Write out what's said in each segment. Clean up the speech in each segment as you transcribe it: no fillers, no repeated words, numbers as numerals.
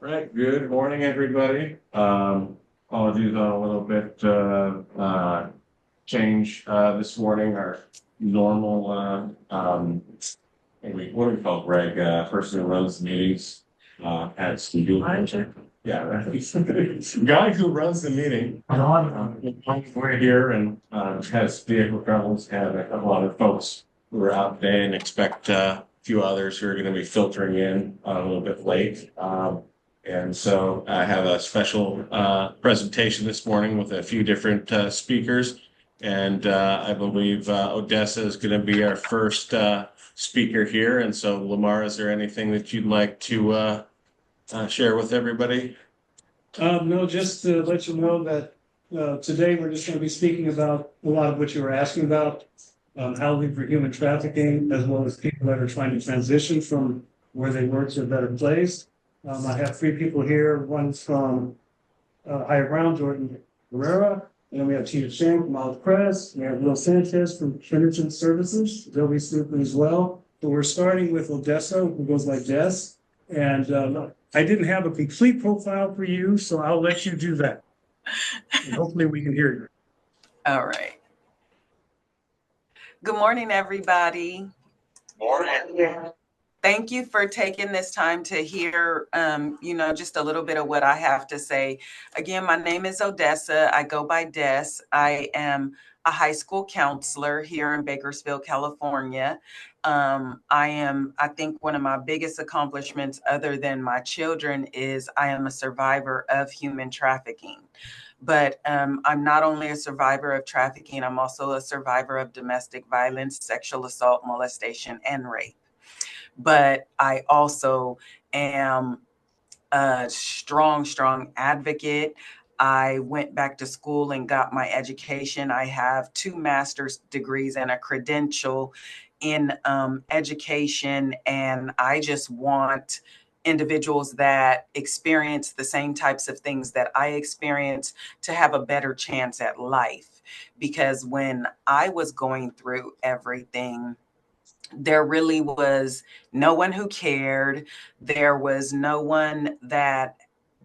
Right. Good morning, everybody. Apologies on a little bit change this morning. Our normal what do we call Greg? Person who runs the meetings at studio. Yeah, right. Guy who runs the meeting. We're here and has vehicle troubles. Had a couple other folks who are out today and expect a few others who are going to be filtering in a little bit late. And so I have a special presentation this morning with a few different speakers. And I believe Odessa is going to be our first speaker here. And so, Lamarr, is there anything that you'd like to share with everybody? No, just to let you know that today we're just going to be speaking about a lot of what you were asking about, housing for human trafficking, as well as people that are trying to transition from where they were to a better place. I have three people here. One's from Higher Ground, Jordan Barrera, and then we have Tina-Chang from Crest. We have Sanchez from Crittenton Services. They'll be speaking as well. So we're starting with Odessa, who goes like Jess. And I didn't have a complete profile for you, so I'll let you do that. And hopefully we can hear you. All right. Good morning, everybody. Morning. Thank you for taking this time to hear, just a little bit of what I have to say. Again, my name is Odessa. I go by Des. I am a high school counselor here in Bakersfield, California. I think one of my biggest accomplishments other than my children is I am a survivor of human trafficking. But I'm not only a survivor of trafficking, I'm also a survivor of domestic violence, sexual assault, molestation, and rape. But I also am a strong advocate. I went back to school and got my education. I have 2 master's degrees and a credential in education. And I just want individuals that experience the same types of things that I experience to have a better chance at life. Because when I was going through everything, there really was no one who cared. There was no one that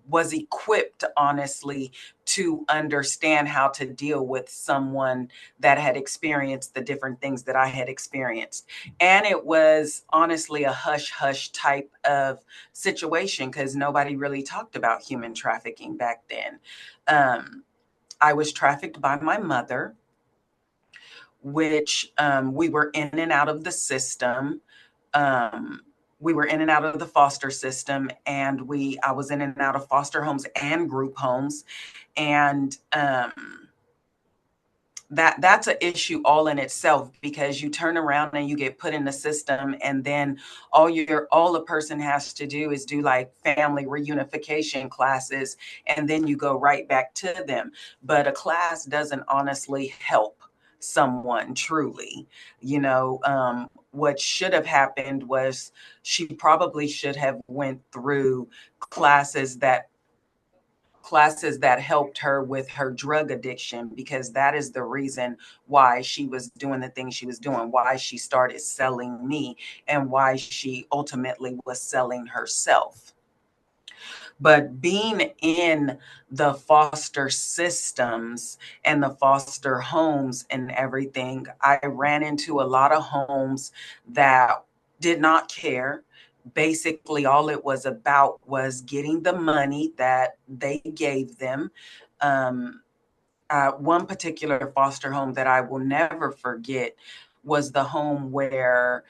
was equipped, honestly, to understand how to deal with someone that had experienced the different things that I had experienced. And it was honestly a hush hush type of situation because nobody really talked about human trafficking back then. I was trafficked by my mother, which we were in and out of the system. We were in and out of the foster system, and I was in and out of foster homes and group homes. And that's an issue all in itself, because you turn around and you get put in the system, and then all the person has to do is do like family reunification classes, and then you go right back to them. But a class doesn't honestly help someone truly. What should have happened was she probably should have went through classes that helped her with her drug addiction, because that is the reason why she was doing the things she was doing, why she started selling me, and why she ultimately was selling herself. But being in the foster systems and the foster homes and everything, I ran into a lot of homes that did not care. Basically, all it was about was getting the money that they gave them. One particular foster home that I will never forget was the home where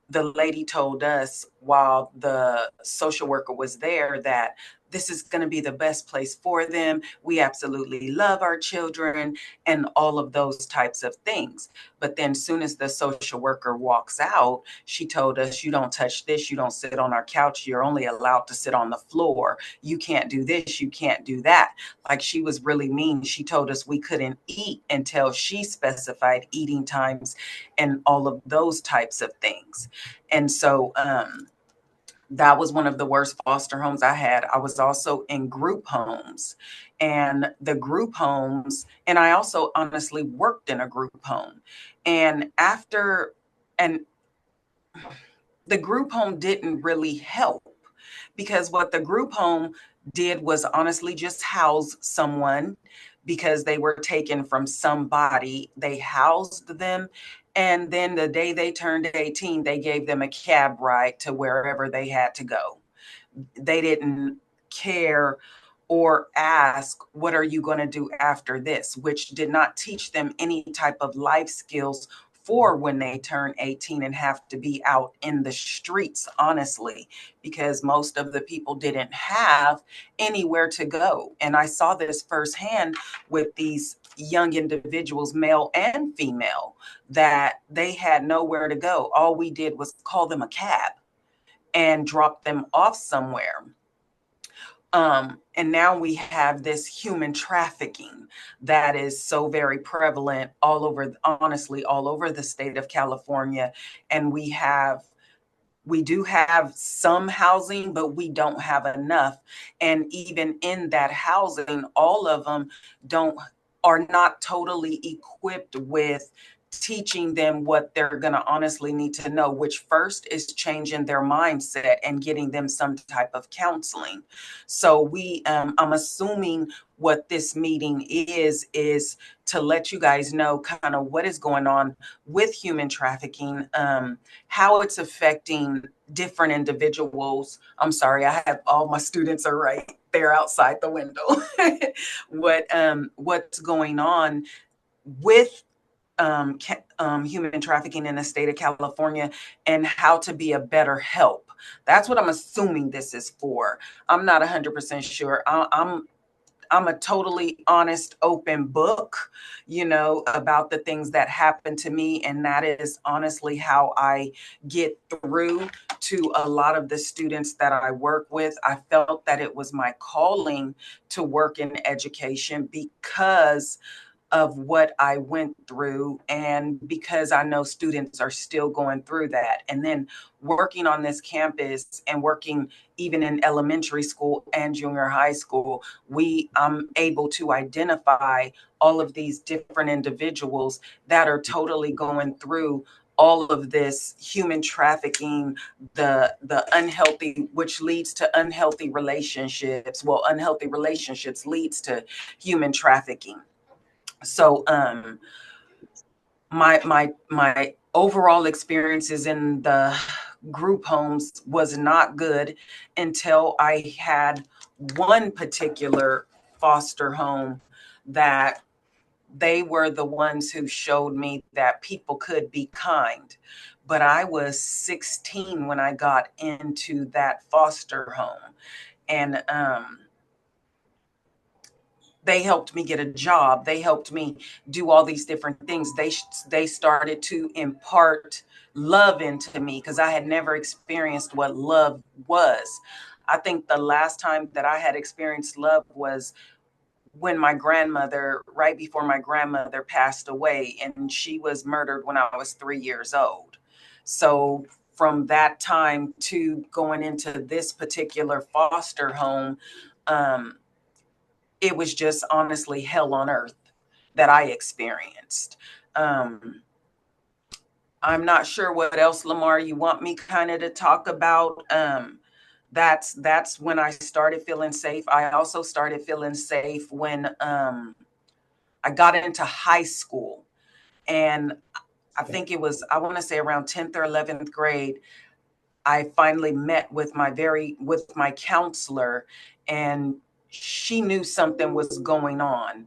the lady told us while the social worker was there that this is going to be the best place for them. We absolutely love our children and all of those types of things. But then soon as the social worker walks out, she told us, you don't touch this. You don't sit on our couch. You're only allowed to sit on the floor. You can't do this. You can't do that. Like, she was really mean. She told us we couldn't eat until she specified eating times and all of those types of things. And so that was one of the worst foster homes I had. I was also in group homes, and the group homes, and I also honestly worked in a group home. And the group home didn't really help, because what the group home did was honestly just house someone because they were taken from somebody. They housed them. And then the day they turned 18, they gave them a cab ride to wherever they had to go. They didn't care or ask, what are you going to do after this? Which did not teach them any type of life skills for when they turn 18 and have to be out in the streets, honestly, because most of the people didn't have anywhere to go. And I saw this firsthand with these young individuals, male and female, that they had nowhere to go. All we did was call them a cab and drop them off somewhere. And now we have this human trafficking that is so very prevalent all over, honestly, all over the state of California. And we do have some housing, but we don't have enough. And even in that housing, all of them are not totally equipped with teaching them what they're going to honestly need to know, which first is changing their mindset and getting them some type of counseling. So I'm assuming what this meeting is to let you guys know kind of what is going on with human trafficking, how it's affecting different individuals. I'm sorry, I have all my students are right there outside the window. What's going on with human trafficking in the state of California and how to be a better help. That's what I'm assuming this is for. I'm not 100% sure. I'm a totally honest, open book, about the things that happen to me. And that is honestly how I get through to a lot of the students that I work with. I felt that it was my calling to work in education because of what I went through and because I know students are still going through that. And then working on this campus and working even in elementary school and junior high school, I'm able to identify all of these different individuals that are totally going through all of this human trafficking, the unhealthy, which leads to unhealthy relationships. Well, unhealthy relationships leads to human trafficking. So my overall experiences in the group homes was not good until I had one particular foster home that they were the ones who showed me that people could be kind. But I was 16 when I got into that foster home. And they helped me get a job. They helped me do all these different things. They started to impart love into me because I had never experienced what love was. I think the last time that I had experienced love was when right before my grandmother passed away, and she was murdered when I was 3 years old. So from that time to going into this particular foster home, it was just honestly hell on earth that I experienced. I'm not sure what else, Lamarr, you want me kind of to talk about. That's when I started feeling safe. I also started feeling safe when I got into high school. And I think it was, I want to say around 10th or 11th grade, I finally met with my counselor, and she knew something was going on.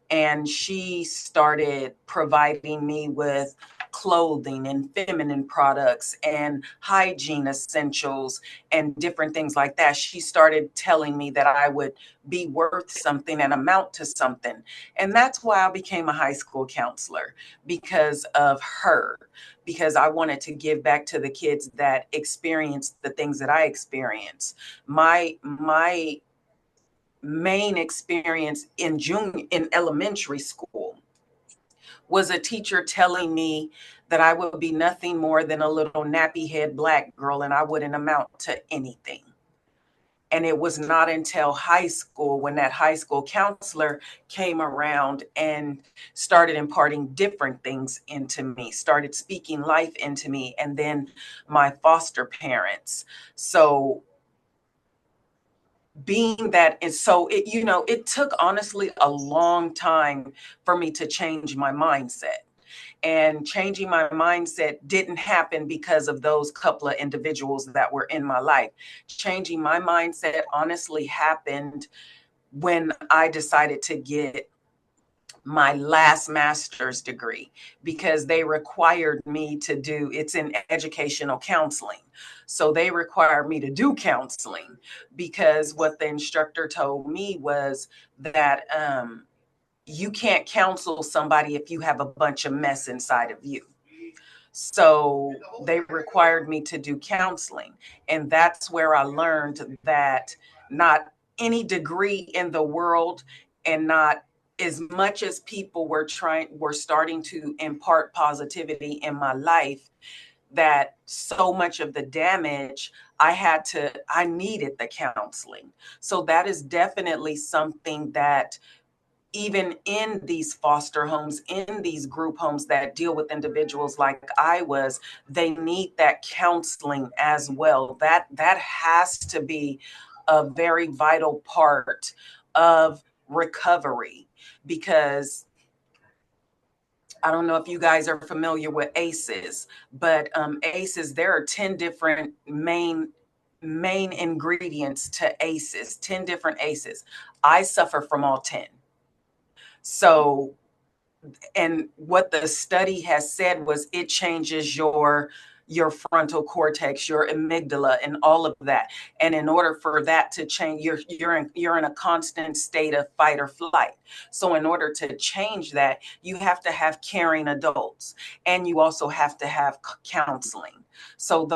And she started providing me with clothing and feminine products and hygiene essentials and different things like that. She started telling me that I would be worth something and amount to something. And that's why I became a high school counselor, because of her, because I wanted to give back to the kids that experienced the things that I experienced. My main experience in elementary school was a teacher telling me that I would be nothing more than a little nappy head black girl and I wouldn't amount to anything. And it was not until high school when that high school counselor came around and started imparting different things into me, started speaking life into me, and then my foster parents. So being that it's so, you know, it took honestly a long time for me to change my mindset. And changing my mindset didn't happen because of those couple of individuals that were in my life. Changing my mindset honestly happened when I decided to get my last master's degree, because they required me to do, it's in educational counseling. So they required me to do counseling, because what the instructor told me was that you can't counsel somebody if you have a bunch of mess inside of you. So they required me to do counseling. And that's where I learned that not any degree in the world, and not as much as people were starting to impart positivity in my life, that so much of the damage I needed the counseling. So that is definitely something that even in these foster homes, in these group homes that deal with individuals like I was, they need that counseling as well. That has to be a very vital part of recovery, because I don't know if you guys are familiar with ACEs, but ACEs, there are 10 different main ingredients to ACEs, 10 different ACEs. I suffer from all 10. So, and what the study has said was it changes your frontal cortex, your amygdala, and all of that. And in order for that to change, you're in a constant state of fight or flight. So in order to change that, you have to have caring adults, and you also have to have counseling. So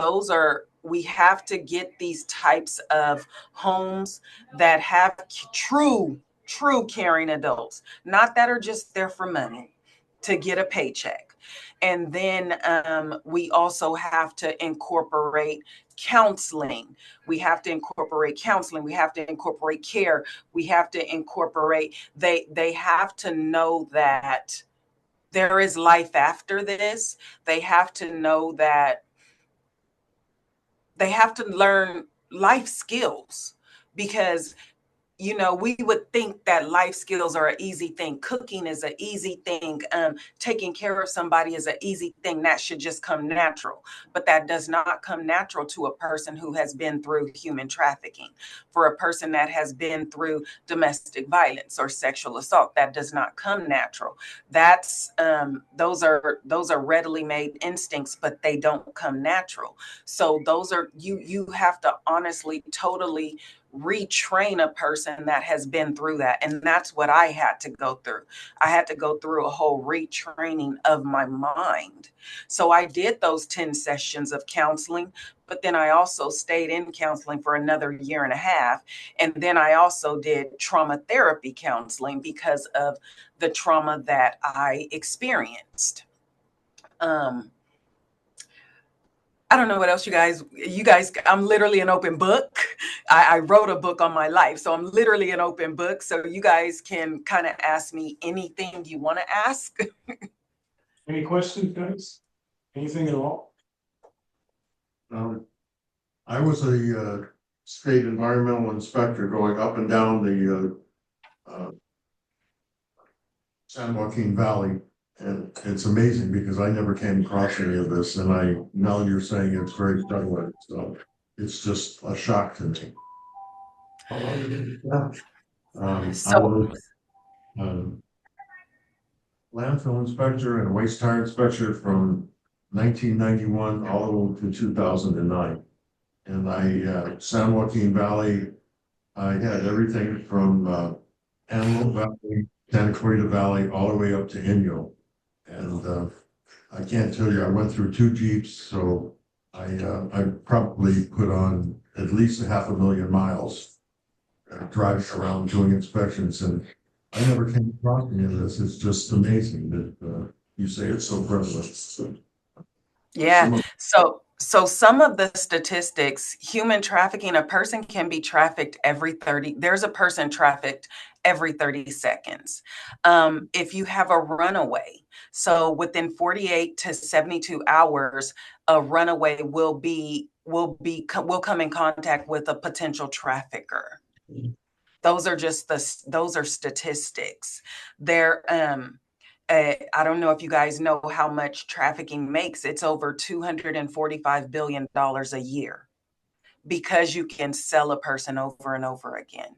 we have to get these types of homes that have true caring adults, not that are just there for money to get a paycheck. And then we also have to incorporate counseling. We have to incorporate counseling. We have to incorporate care. We have to incorporate, they have to know that there is life after this. They have to know that they have to learn life skills, because you know, we would think that life skills are an easy thing. Cooking is an easy thing. Taking care of somebody is an easy thing. That should just come natural. But that does not come natural to a person who has been through human trafficking. For a person that has been through domestic violence or sexual assault, that does not come natural. That's those are readily made instincts, but they don't come natural. So those are, you have to honestly, totally retrain a person that has been through that. And that's what I had to go through. I had to go through a whole retraining of my mind. So I did those 10 sessions of counseling, but then I also stayed in counseling for another year and a half. And then I also did trauma therapy counseling because of the trauma that I experienced. I don't know what else you guys, I'm literally an open book. I wrote a book on my life. So I'm literally an open book. So you guys can kind of ask me anything you want to ask. Any questions, guys? Anything at all? I was a state environmental inspector going up and down the San Joaquin Valley. And it's amazing because I never came across any of this, and now you're saying it's very prevalent, so it's just a shock to me. I was landfill inspector and waste tire inspector from 1991 all the way to 2009. And San Joaquin Valley, I had everything from Antelope Valley, Santa Clarita Valley, all the way up to Inyo. And I can't tell you, I went through 2 Jeeps, so I probably put on at least 500,000 miles driving around doing inspections, and I never came across any of this. It's just amazing that you say it's so prevalent. Yeah. So some of the statistics, human trafficking, a person can be trafficked there's a person trafficked every 30 seconds. If you have a runaway, so within 48 to 72 hours, a runaway will come in contact with a potential trafficker. Those are just those are statistics. They're I don't know if you guys know how much trafficking makes. It's over $245 billion a year because you can sell a person over and over again.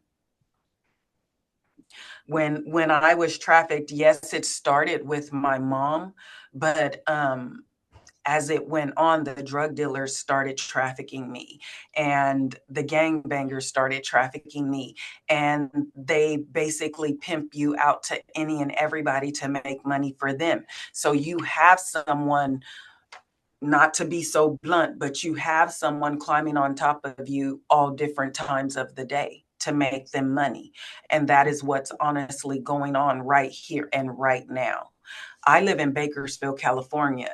When I was trafficked, yes, it started with my mom, but as it went on, the drug dealers started trafficking me, and the gangbangers started trafficking me, and they basically pimp you out to any and everybody to make money for them. So you have someone, not to be so blunt, but you have someone climbing on top of you all different times of the day to make them money. And that is what's honestly going on right here and right now. I live in Bakersfield, California.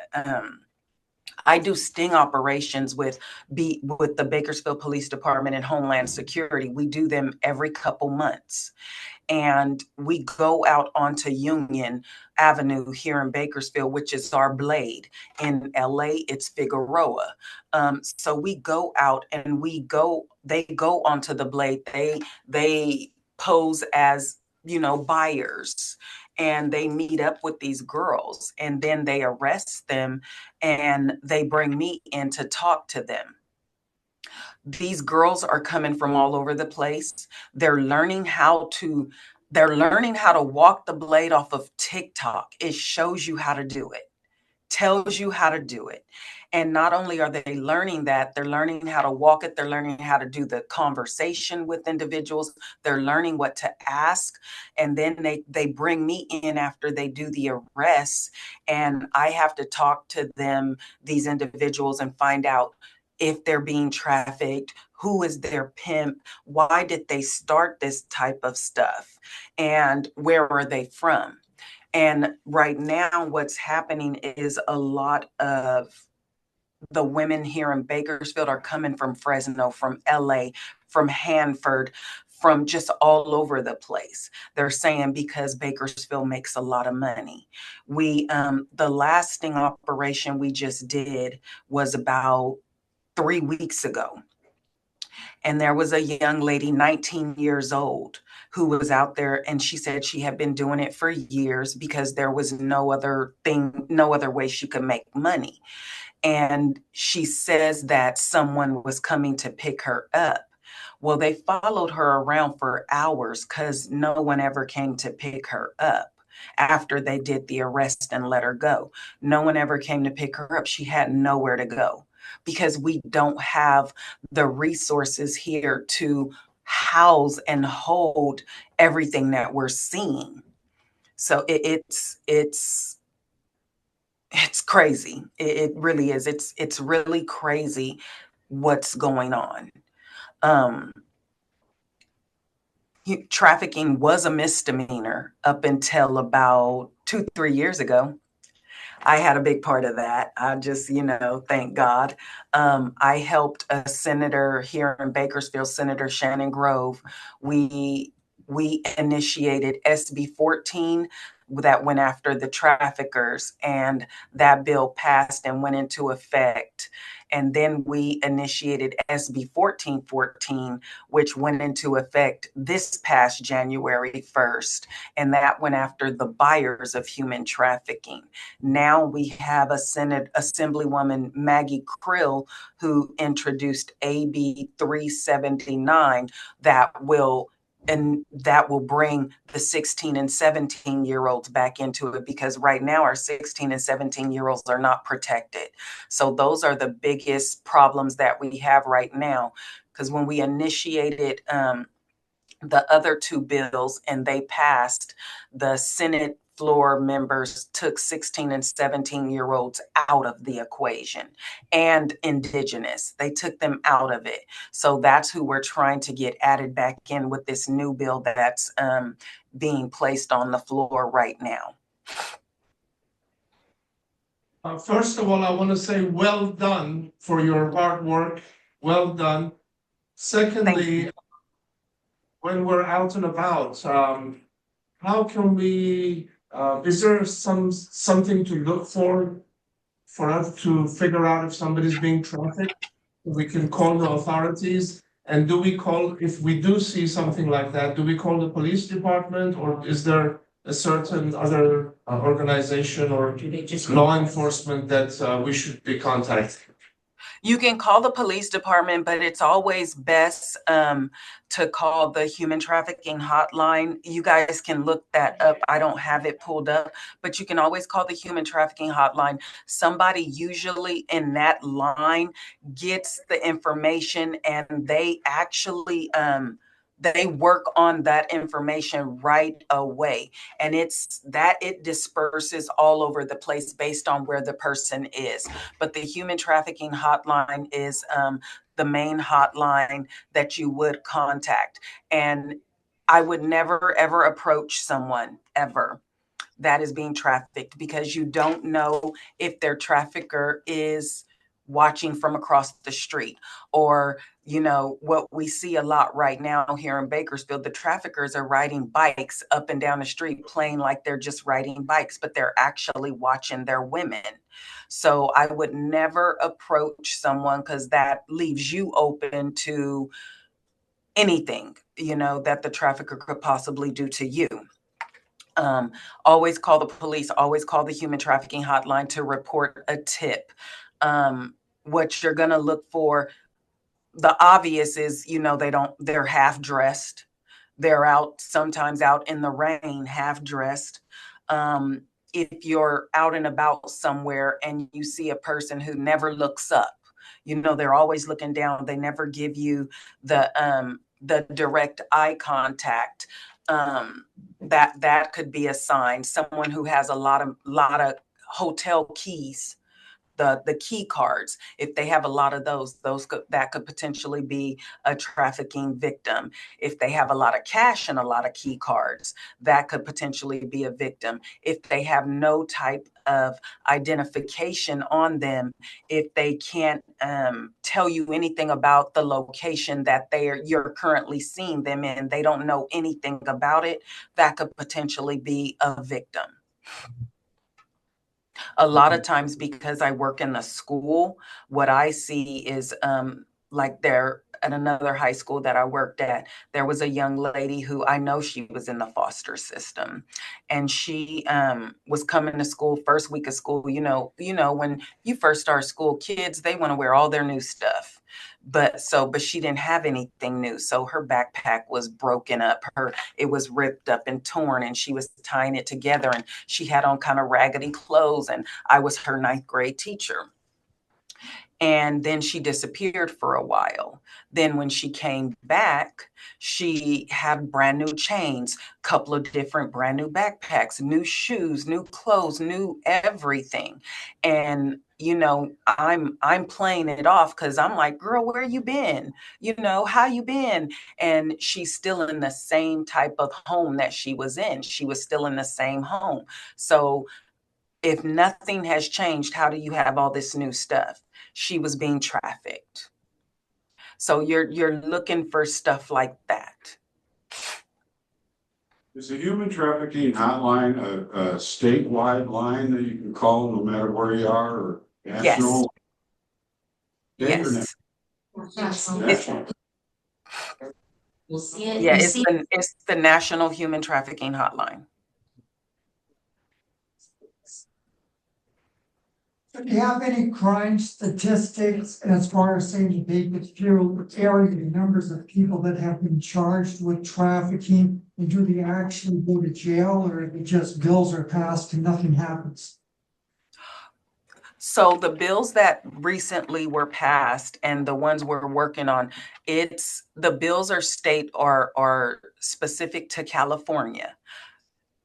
I do sting operations with the Bakersfield Police Department and Homeland Security. We do them every couple months. And we go out onto Union Avenue here in Bakersfield, which is our blade. In LA, it's Figueroa. So we go out and they go onto the blade. They pose as, buyers, and they meet up with these girls, and then they arrest them and they bring me in to talk to them. These girls are coming from all over the place. They're learning how to walk the blade off of TikTok. It shows you how to do it, tells you how to do it. And not only are they learning that, they're learning how to walk it. They're learning how to do the conversation with individuals. They're learning what to ask. And then they bring me in after they do the arrests. And I have to talk to them, these individuals, and find out if they're being trafficked, who is their pimp, why did they start this type of stuff, and where are they from? And right now, what's happening is a lot of the women here in Bakersfield are coming from Fresno, from LA, from Hanford, from just all over the place. They're saying because Bakersfield makes a lot of money. The last sting operation we just did was about 3 weeks ago. And there was a young lady, 19 years old, who was out there, and she said she had been doing it for years because there was no other way she could make money. And she says that someone was coming to pick her up. Well, they followed her around for hours because no one ever came to pick her up. After they did the arrest and let her go, no one ever came to pick her up. She had nowhere to go because we don't have the resources here to house and hold everything that we're seeing. So it's crazy. It really is. It's really crazy what's going on. Trafficking was a misdemeanor up until about 2-3 years ago. I had a big part of that. I just, thank God. I helped a senator here in Bakersfield, Senator Shannon Grove. We initiated SB 14 that went after the traffickers, and that bill passed and went into effect. And then we initiated SB 1414, which went into effect this past January 1st. And that went after the buyers of human trafficking. Now we have a Senate Assemblywoman, Maggie Krill, who introduced AB 379 that will bring the 16 and 17-year-olds back into it, because right now our 16 and 17-year-olds are not protected. So those are the biggest problems that we have right now, because when we initiated the other two bills and they passed, the Senate floor members took 16 and 17-year-olds out of the equation, and indigenous. They took them out of it. So that's who we're trying to get added back in with this new bill that's being placed on the floor right now. First of all, I want to say well done for your hard work. Well done. Secondly, when we're out and about, how can we, is there something to look for us to figure out if somebody's being trafficked? We can call the authorities. And do we call, if we do see something like that, do we call the police department, or is there a certain other organization or law enforcement that we should be contacting? You can call the police department, but it's always best to call the human trafficking hotline. You guys can look that up. I don't have it pulled up, but you can always call the human trafficking hotline. Somebody usually in that line gets the information, and they actually they work on that information right away. And it's that it disperses all over the place based on where the person is. But the human trafficking hotline is the main hotline that you would contact. And I would never, ever approach someone ever that is being trafficked, because you don't know if their trafficker is watching from across the street, or what we see a lot right now here in Bakersfield, the traffickers are riding bikes up and down the street playing like they're just riding bikes, but they're actually watching their women. So I would never approach someone, because that leaves you open to anything that the trafficker could possibly do to you. Always call the police, always call the human trafficking hotline to report a tip. What you're going to look for, the obvious is, they're half dressed. They're sometimes out in the rain, half dressed. If you're out and about somewhere and you see a person who never looks up, they're always looking down. They never give you the direct eye contact. That could be a sign. Someone who has a lot of hotel keys, the key cards, if they have a lot of that could potentially be a trafficking victim. If they have a lot of cash and a lot of key cards, that could potentially be a victim. If they have no type of identification on them, if they can't tell you anything about the location that you're currently seeing them in, they don't know anything about it, that could potentially be a victim. A lot of times, because I work in the school, what I see is like there at another high school that I worked at, there was a young lady who I know she was in the foster system, and she was coming to school first week of school. When you first start school, kids, they want to wear all their new stuff. But she didn't have anything new. So her backpack was broken up. It was ripped up and torn, and she was tying it together, and she had on kind of raggedy clothes, and I was her 9th grade teacher. And then she disappeared for a while. Then when she came back, she had brand new chains, couple of different brand new backpacks, new shoes, new clothes, new everything. And I'm playing it off, because I'm like, girl, where you been? How you been? And she's still in the same type of home that she was in. She was still in the same home. So if nothing has changed, how do you have all this new stuff? She was being trafficked. So you're looking for stuff like that. Is the human trafficking hotline a statewide line that you can call no matter where you are, or national? Yes. National. You'll see it. Yeah, it's the National Human Trafficking Hotline. Do you have any crime statistics as far as saying the Bakersfield area, the numbers of people that have been charged with trafficking? And do they actually go to jail, or are they just bills are passed and nothing happens? So the bills that recently were passed and the ones we're working on, the bills are state or specific to California.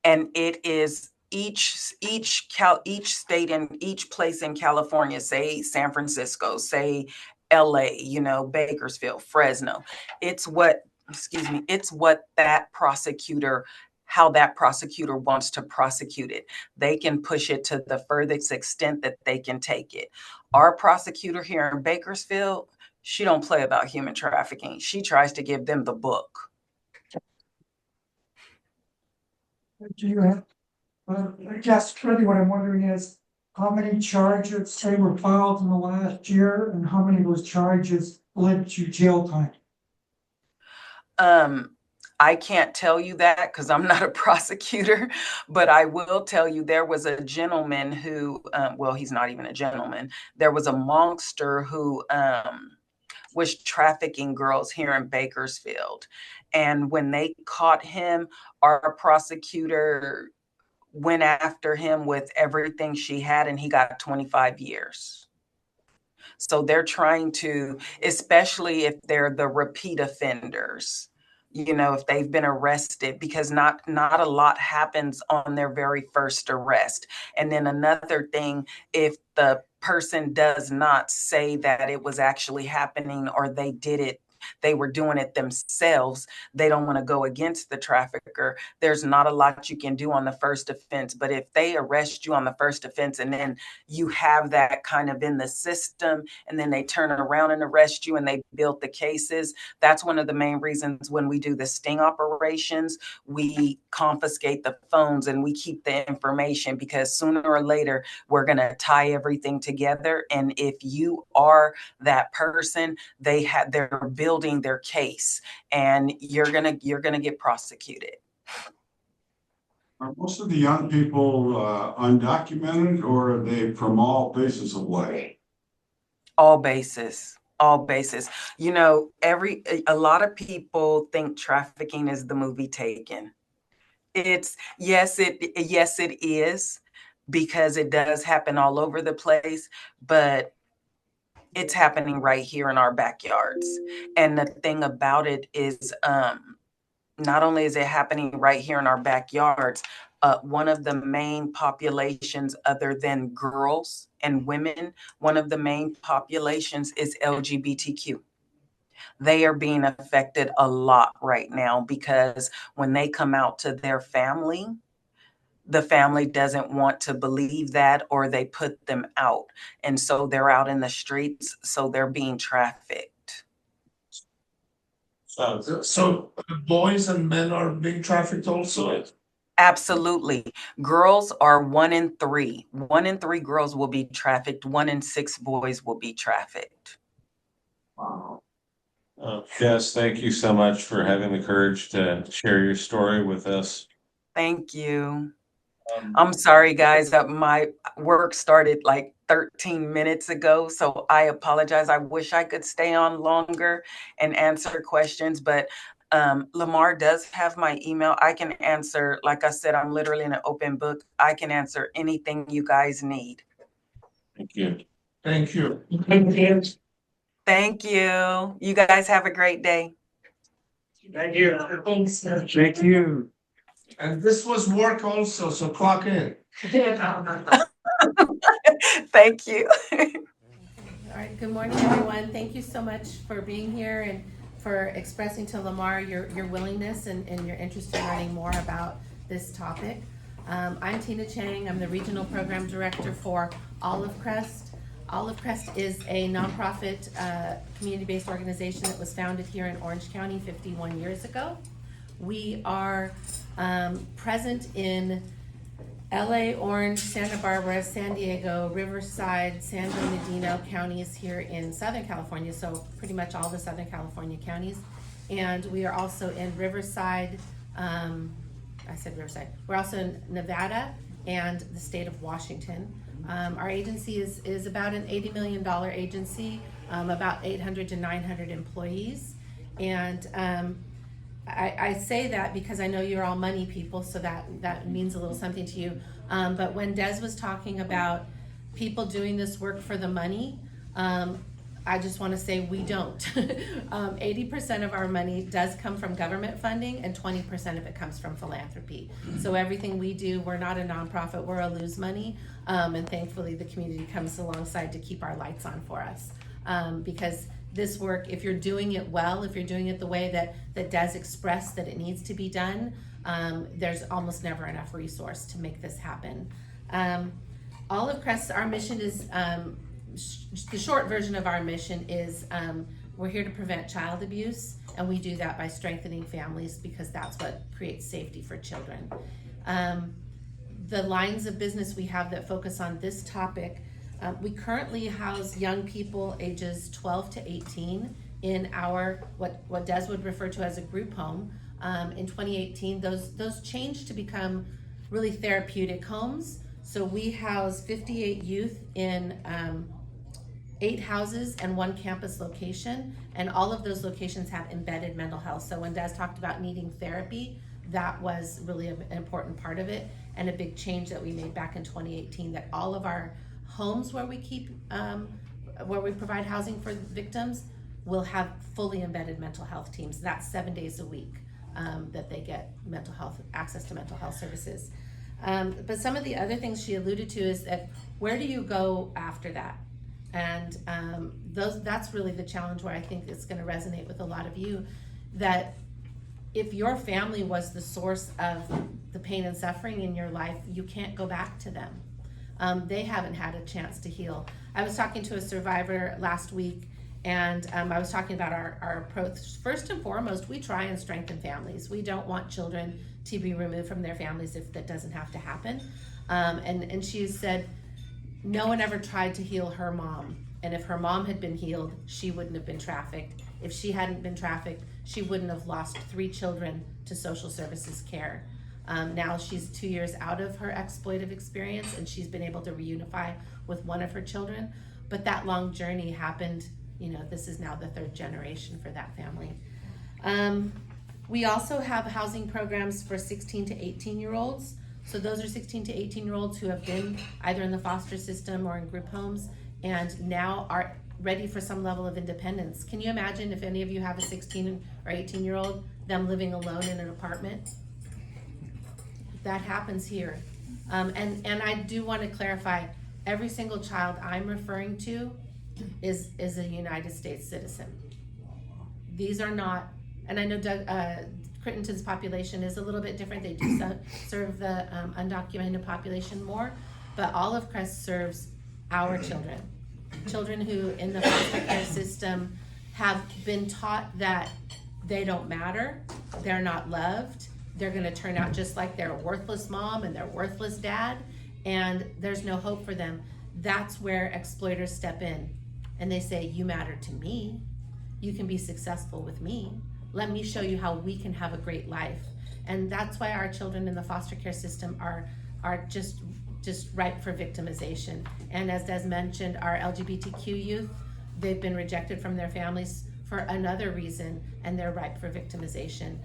And it is each state and each place in California, say San Francisco, say LA, Bakersfield, Fresno. It's what how that prosecutor wants to prosecute it. They can push it to the furthest extent that they can take it. Our prosecutor here in Bakersfield, she don't play about human trafficking. She tries to give them the book. Do you have, I guess really what I'm wondering is how many charges, say, were filed in the last year, and how many of those charges led to jail time? I can't tell you that because I'm not a prosecutor, but I will tell you there was a gentleman who, well, he's not even a gentleman. There was a monster who was trafficking girls here in Bakersfield. And when they caught him, our prosecutor went after him with everything she had, and he got 25 years. So they're trying to, especially if they're the repeat offenders, if they've been arrested, because not a lot happens on their very first arrest. And then another thing, if the person does not say that it was actually happening or they were doing it themselves, they don't want to go against the trafficker. There's not a lot you can do on the first offense. But if they arrest you on the first offense and then you have that kind of in the system, and then they turn around and arrest you and they build the cases, that's one of the main reasons when we do the sting operations, we confiscate the phones and we keep the information, because sooner or later we're going to tie everything together. And if you are that person, they're building their case, and you're gonna get prosecuted. Are most of the young people undocumented, or are they from all bases of life? All bases. A lot of people think trafficking is the movie Taken. Yes, it is, because it does happen all over the place, but it's happening right here in our backyards. And the thing about it is, not only is it happening right here in our backyards, one of the main populations other than girls and women, one of the main populations is LGBTQ. They are being affected a lot right now, because when they come out to their family, the family doesn't want to believe that, or they put them out. And so they're out in the streets, so they're being trafficked. So boys and men are being trafficked also? Absolutely. Girls are 1 in 3. 1 in 3 girls will be trafficked. 1 in 6 boys will be trafficked. Wow. Jess, thank you so much for having the courage to share your story with us. Thank you. I'm sorry, guys, that my work started like 13 minutes ago, so I apologize. I wish I could stay on longer and answer questions, but Lamarr does have my email. I can answer, like I said, I'm literally in an open book. I can answer anything you guys need. Thank you. Thank you. Thank you. You guys have a great day. Thank you. Thanks. Thank you. And this was work also, so clock in. Thank you. All right, good morning, everyone. Thank you so much for being here and for expressing to Lamarr your willingness and your interest in learning more about this topic. I'm Tina-Chang. I'm the Regional Program Director for Olive Crest. Olive Crest is a nonprofit community-based organization that was founded here in Orange County 51 years ago. We are present in LA, Orange, Santa Barbara, San Diego, Riverside, San Bernardino counties here in Southern California, so pretty much all the Southern California counties. And we are also in Riverside, I said Riverside, we're also in Nevada and the state of Washington. Our agency is about an $80 million agency, about 800 to 900 employees. And I say that because I know you're all money people, so that means a little something to you. But when Des was talking about people doing this work for the money, I just want to say we don't. 80% of our money does come from government funding, and 20% of it comes from philanthropy. So everything we do, we're not a nonprofit, we're a lose money. And thankfully the community comes alongside to keep our lights on for us. Because this work, if you're doing it well, if you're doing it the way that Des expressed that it needs to be done, there's almost never enough resource to make this happen. Olive Crest, our mission is, the short version of our mission is we're here to prevent child abuse, and we do that by strengthening families because that's what creates safety for children. The lines of business we have that focus on this topic, we currently house young people ages 12 to 18 in our, what Des would refer to as a group home. In 2018, those changed to become really therapeutic homes. So we house 58 youth in 8 houses and 1 campus location, and all of those locations have embedded mental health. So when Des talked about needing therapy, that was really an important part of it, and a big change that we made back in 2018, that all of our homes where we keep, where we provide housing for victims will have fully embedded mental health teams. That's 7 days a week that they get mental health, access to mental health services. But some of the other things she alluded to is that, where do you go after that? And that's really the challenge, where I think it's going to resonate with a lot of you, that if your family was the source of the pain and suffering in your life, you can't go back to them. They haven't had a chance to heal. I was talking to a survivor last week, and I was talking about our approach. First and foremost, we try and strengthen families. We don't want children to be removed from their families if that doesn't have to happen. And she said, no one ever tried to heal her mom. And if her mom had been healed, she wouldn't have been trafficked. If she hadn't been trafficked, she wouldn't have lost 3 children to social services care. Now she's 2 years out of her exploitive experience, and she's been able to reunify with one of her children. But that long journey happened, this is now the 3rd generation for that family. We also have housing programs for 16 to 18-year-olds. So those are 16 to 18-year-olds who have been either in the foster system or in group homes, and now are ready for some level of independence. Can you imagine, if any of you have a 16 or 18-year-old, them living alone in an apartment? That happens here. And I do want to clarify, every single child I'm referring to is a United States citizen. These are not, and I know Crittenton's population is a little bit different. They do serve the undocumented population more, but all of Crest serves our children. Children who in the foster care system have been taught that they don't matter, they're not loved, they're gonna turn out just like their worthless mom and their worthless dad, and there's no hope for them. That's where exploiters step in, and they say, you matter to me, you can be successful with me, let me show you how we can have a great life. And that's why our children in the foster care system are just ripe for victimization. And as Des mentioned, our LGBTQ youth, they've been rejected from their families for another reason, and they're ripe for victimization.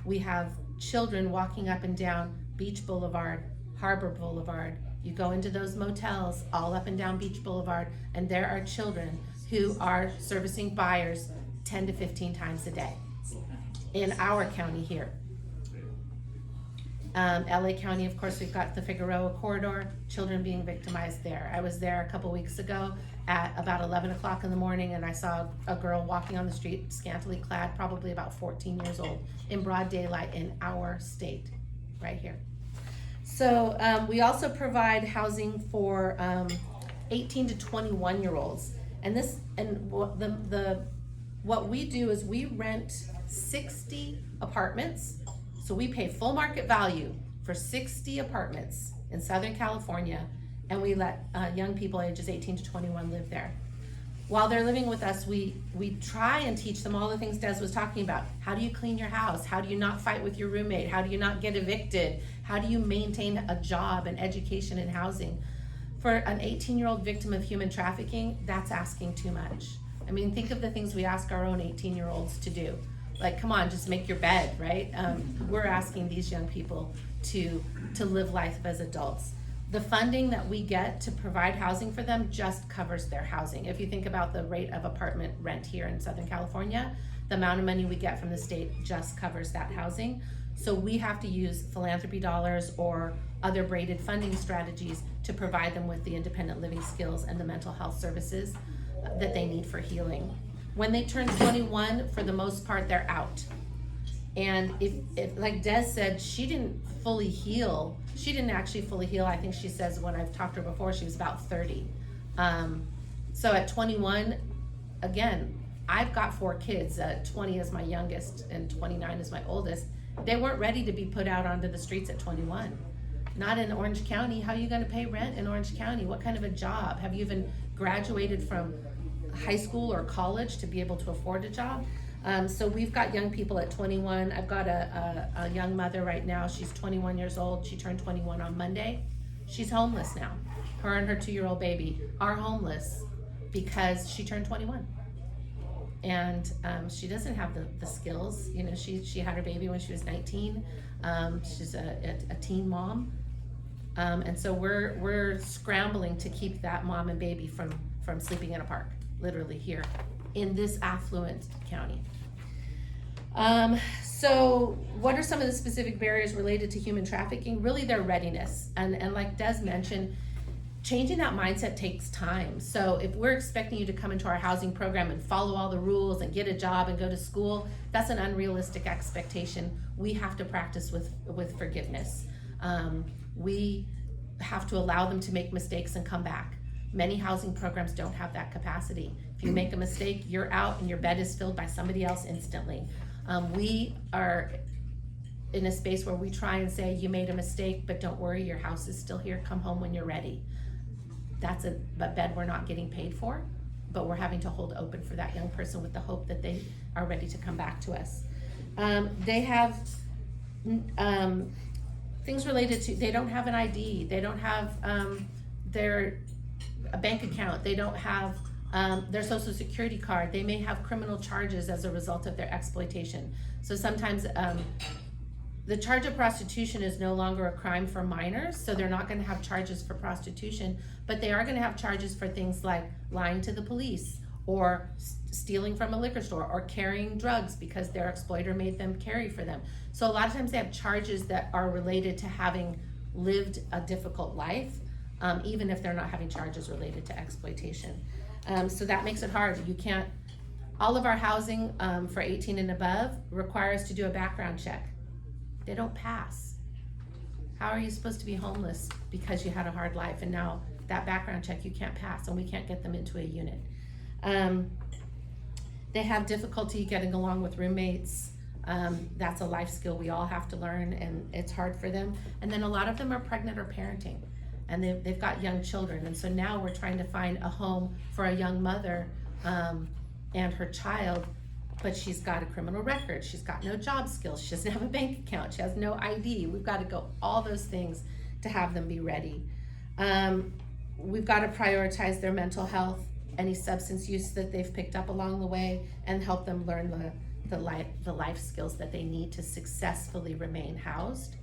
We have children walking up and down Beach Boulevard, Harbor Boulevard. You go into those motels all up and down Beach Boulevard, and there are children who are servicing buyers 10 to 15 times a day in our county here. LA County, of course, we've got the Figueroa corridor, children being victimized there. I was there a couple weeks ago at about 11 o'clock in the morning, and I saw a girl walking on the street, scantily clad, probably about 14 years old, in broad daylight in our state, right here. So we also provide housing for 18 to 21-year-olds. And what we do is we rent 60 apartments. So we pay full market value for 60 apartments in Southern California, and we let young people ages 18 to 21 live there. While they're living with us, we try and teach them all the things Des was talking about. How do you clean your house? How do you not fight with your roommate? How do you not get evicted? How do you maintain a job and education and housing? For an 18-year-old victim of human trafficking, that's asking too much. I mean, think of the things we ask our own 18-year-olds to do. Like, come on, just make your bed, right? We're asking these young people to live life as adults. The funding that we get to provide housing for them just covers their housing. If you think about the rate of apartment rent here in Southern California, the amount of money we get from the state just covers that housing. So we have to use philanthropy dollars or other braided funding strategies to provide them with the independent living skills and the mental health services that they need for healing. When they turn 21, for the most part, they're out. And if like Des said, she didn't fully heal. She didn't actually fully heal. I think she says, when I've talked to her before, she was about 30. So at 21, again, I've got 4 kids. 20 is my youngest and 29 is my oldest. They weren't ready to be put out onto the streets at 21. Not in Orange County. How are you going to pay rent in Orange County? What kind of a job? Have you even graduated from high school or college to be able to afford a job. So we've got young people at 21. I've got a young mother right now. She's 21 years old. She turned 21 on Monday. She's homeless now. Her and her 2-year-old baby are homeless because she turned 21. And she doesn't have the skills. You know, she had her baby when she was 19. She's a teen mom. And so we're scrambling to keep that mom and baby from sleeping in a park, literally here in this affluent county. So what are some of the specific barriers related to human trafficking? Really their readiness. And like Des mentioned, changing that mindset takes time. So if we're expecting you to come into our housing program and follow all the rules and get a job and go to school, that's an unrealistic expectation. We have to practice with forgiveness. We have to allow them to make mistakes and come back. Many housing programs don't have that capacity. If you make a mistake, you're out and your bed is filled by somebody else instantly. We are in a space where we try and say, you made a mistake, but don't worry, your house is still here. Come home when you're ready. That's a bed we're not getting paid for, but we're having to hold open for that young person with the hope that they are ready to come back to us. They have things related to, they don't have an ID, they don't have a bank account, they don't have their social security card, they may have criminal charges as a result of their exploitation. So sometimes the charge of prostitution is no longer a crime for minors, so they're not gonna have charges for prostitution, but they are gonna have charges for things like lying to the police, or stealing from a liquor store, or carrying drugs because their exploiter made them carry for them. So a lot of times they have charges that are related to having lived a difficult life, even if they're not having charges related to exploitation. So that makes it hard. You can't, all of our housing for 18 and above require us to do a background check. They don't pass. How are you supposed to be homeless because you had a hard life and now that background check you can't pass and we can't get them into a unit? They have difficulty getting along with roommates. That's a life skill we all have to learn, and it's hard for them. And then a lot of them are pregnant or parenting, and they've got young children. And so now we're trying to find a home for a young mother and her child, but she's got a criminal record, she's got no job skills, she doesn't have a bank account, she has no ID. We've got to go all those things to have them be ready. We've got to prioritize their mental health, any substance use that they've picked up along the way, and help them learn the life skills that they need to successfully remain housed.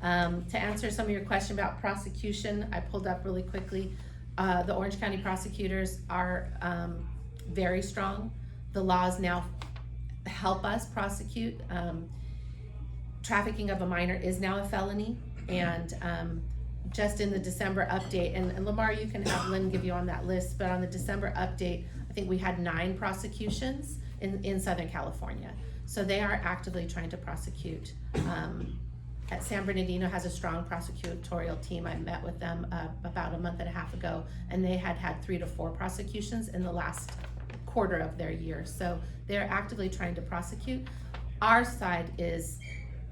To answer some of your question about prosecution, I pulled up really quickly. The Orange County prosecutors are very strong. The laws now help us prosecute. Trafficking of a minor is now a felony, and just in the December update, and Lamarr, you can have Lynn give you on that list, but on the December update, I think we had 9 prosecutions in Southern California. So they are actively trying to prosecute. At San Bernardino has a strong prosecutorial team. I met with them about a month and a half ago, and they had 3 to 4 prosecutions in the last quarter of their year. So they're actively trying to prosecute. Our side is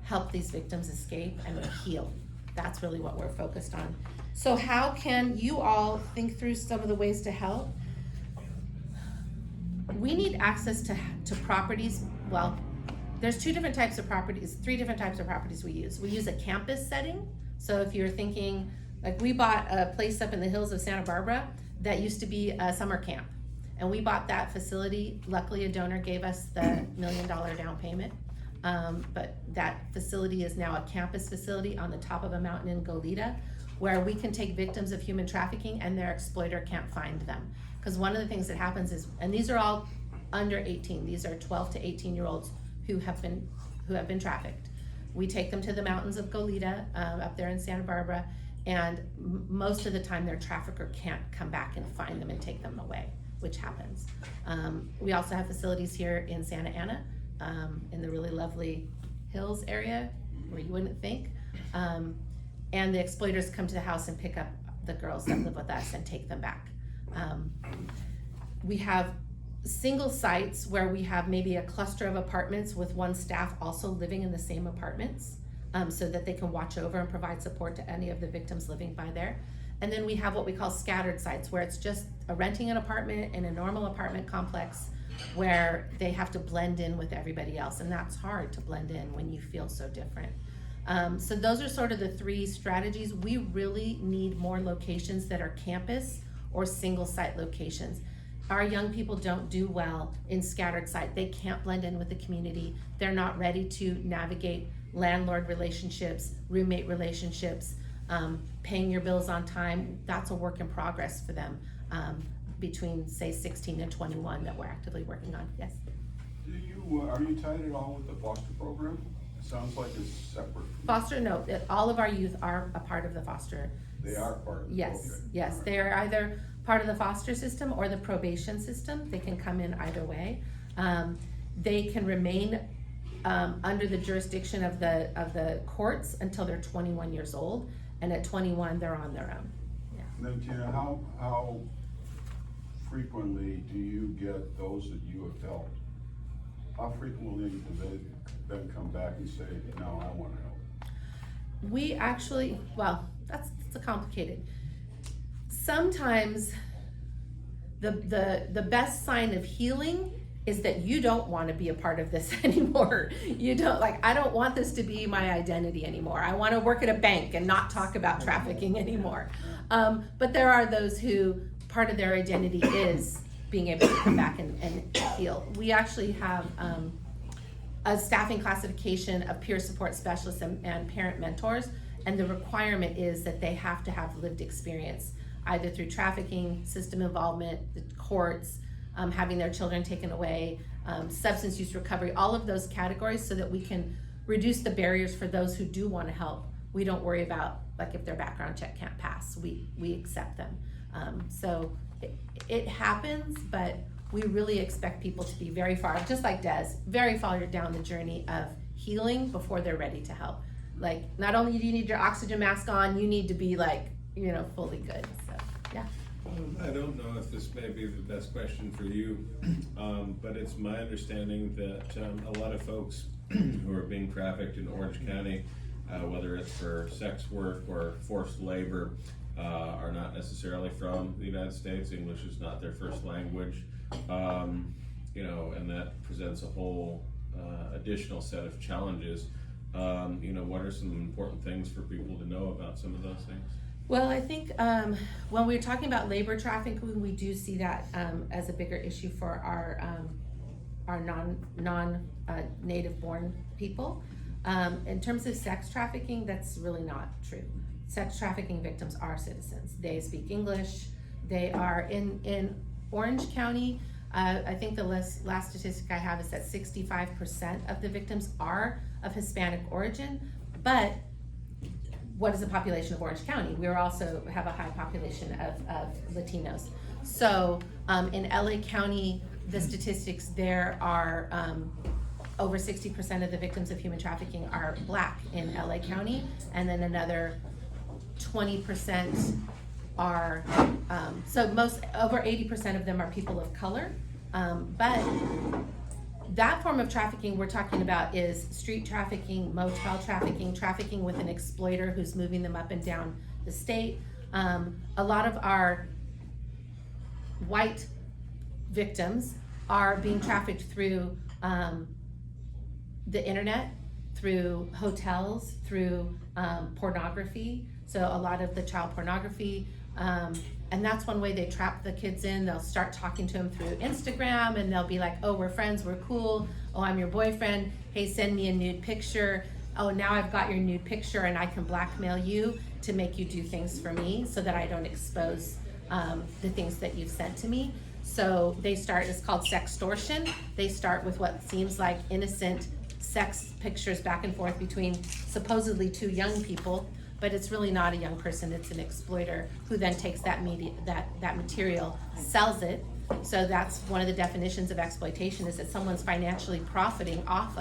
help these victims escape and heal. That's really what we're focused on. So how can you all think through some of the ways to help? We need access to properties. Well, there's 3 different types of properties we use. We use a campus setting. So if you're thinking, like we bought a place up in the hills of Santa Barbara that used to be a summer camp. And we bought that facility. Luckily, a donor gave us the $1 million down payment. But that facility is now a campus facility on the top of a mountain in Goleta, where we can take victims of human trafficking and their exploiter can't find them. Because one of the things that happens is, and these are all under 18, these are 12 to 18-year-olds who have been trafficked. We take them to the mountains of Goleta, up there in Santa Barbara, and most of the time their trafficker can't come back and find them and take them away, which happens. We also have facilities here in Santa Ana, in the really lovely hills area where you wouldn't think. And the exploiters come to the house and pick up the girls that live with us and take them back. We have single sites where we have maybe a cluster of apartments with one staff also living in the same apartments, so that they can watch over and provide support to any of the victims living by there. And then we have what we call scattered sites, where it's just renting an apartment in a normal apartment complex where they have to blend in with everybody else. And that's hard to blend in when you feel so different. So those are sort of the three strategies. We really need more locations that are campus or single site locations. Our young people don't do well in scattered site. They can't blend in with the community. They're not ready to navigate landlord relationships, roommate relationships, paying your bills on time. That's a work in progress for them between say 16 and 21 that we're actively working on. Yes. Are you tied at all with the foster program? It sounds like it's separate. Foster, no, all of our youth are a part of the foster. They are part of it. Yes, Okay. yes, they are either part of the foster system or the probation system. They can come in either way. They can remain under the jurisdiction of the courts until they're 21 years old, and at 21 they're on their own. Yeah. And then Tina, how frequently do you get those that you have helped? How frequently do they then come back and say, no, I want to help? We actually, well, that's a complicated. Sometimes the best sign of healing is that you don't want to be a part of this anymore. You don't, like, I don't want this to be my identity anymore. I want to work at a bank and not talk about trafficking anymore. But there are those who part of their identity is being able to come back and heal. We actually have a staffing classification of peer support specialists and parent mentors, and the requirement is that they have to have lived experience, either through trafficking, system involvement, the courts, having their children taken away, substance use recovery, all of those categories, so that we can reduce the barriers for those who do want to help. We don't worry about, like, if their background check can't pass, we accept them. So it happens, but we really expect people to be very far, just like Des, very far down the journey of healing before they're ready to help. Like, not only do you need your oxygen mask on, you need to be, like, you know, fully good. So yeah. I don't know if this may be the best question for you, but it's my understanding that a lot of folks who are being trafficked in Orange County, whether it's for sex work or forced labor, are not necessarily from the United States. English is not their first language, you know, and that presents a whole additional set of challenges. You know, what are some important things for people to know about some of those things? Well, I think when we're talking about labor trafficking, we do see that as a bigger issue for our non-native born people. In terms of sex trafficking, that's really not true. Sex trafficking victims are citizens. They speak English. They are in Orange County. I think the last statistic I have is that 65% of the victims are of Hispanic origin, but what is the population of Orange County? We also have a high population of Latinos. So in LA County, the statistics there are over 60% of the victims of human trafficking are Black in LA County, and then another 20% are, so over 80% of them are people of color. But that form of trafficking we're talking about is street trafficking, motel trafficking, trafficking with an exploiter who's moving them up and down the state. A lot of our white victims are being trafficked through the internet, through hotels, through pornography. So a lot of the child pornography, and that's one way they trap the kids in. They'll start talking to them through Instagram, and they'll be like, oh, we're friends, we're cool. Oh, I'm your boyfriend. Hey, send me a nude picture. Oh, now I've got your nude picture and I can blackmail you to make you do things for me so that I don't expose the things that you've sent to me. So they start, it's called sextortion. They start with what seems like innocent sex pictures back and forth between supposedly two young people, but it's really not a young person, it's an exploiter who then takes that material, sells it. So that's one of the definitions of exploitation, is that someone's financially profiting off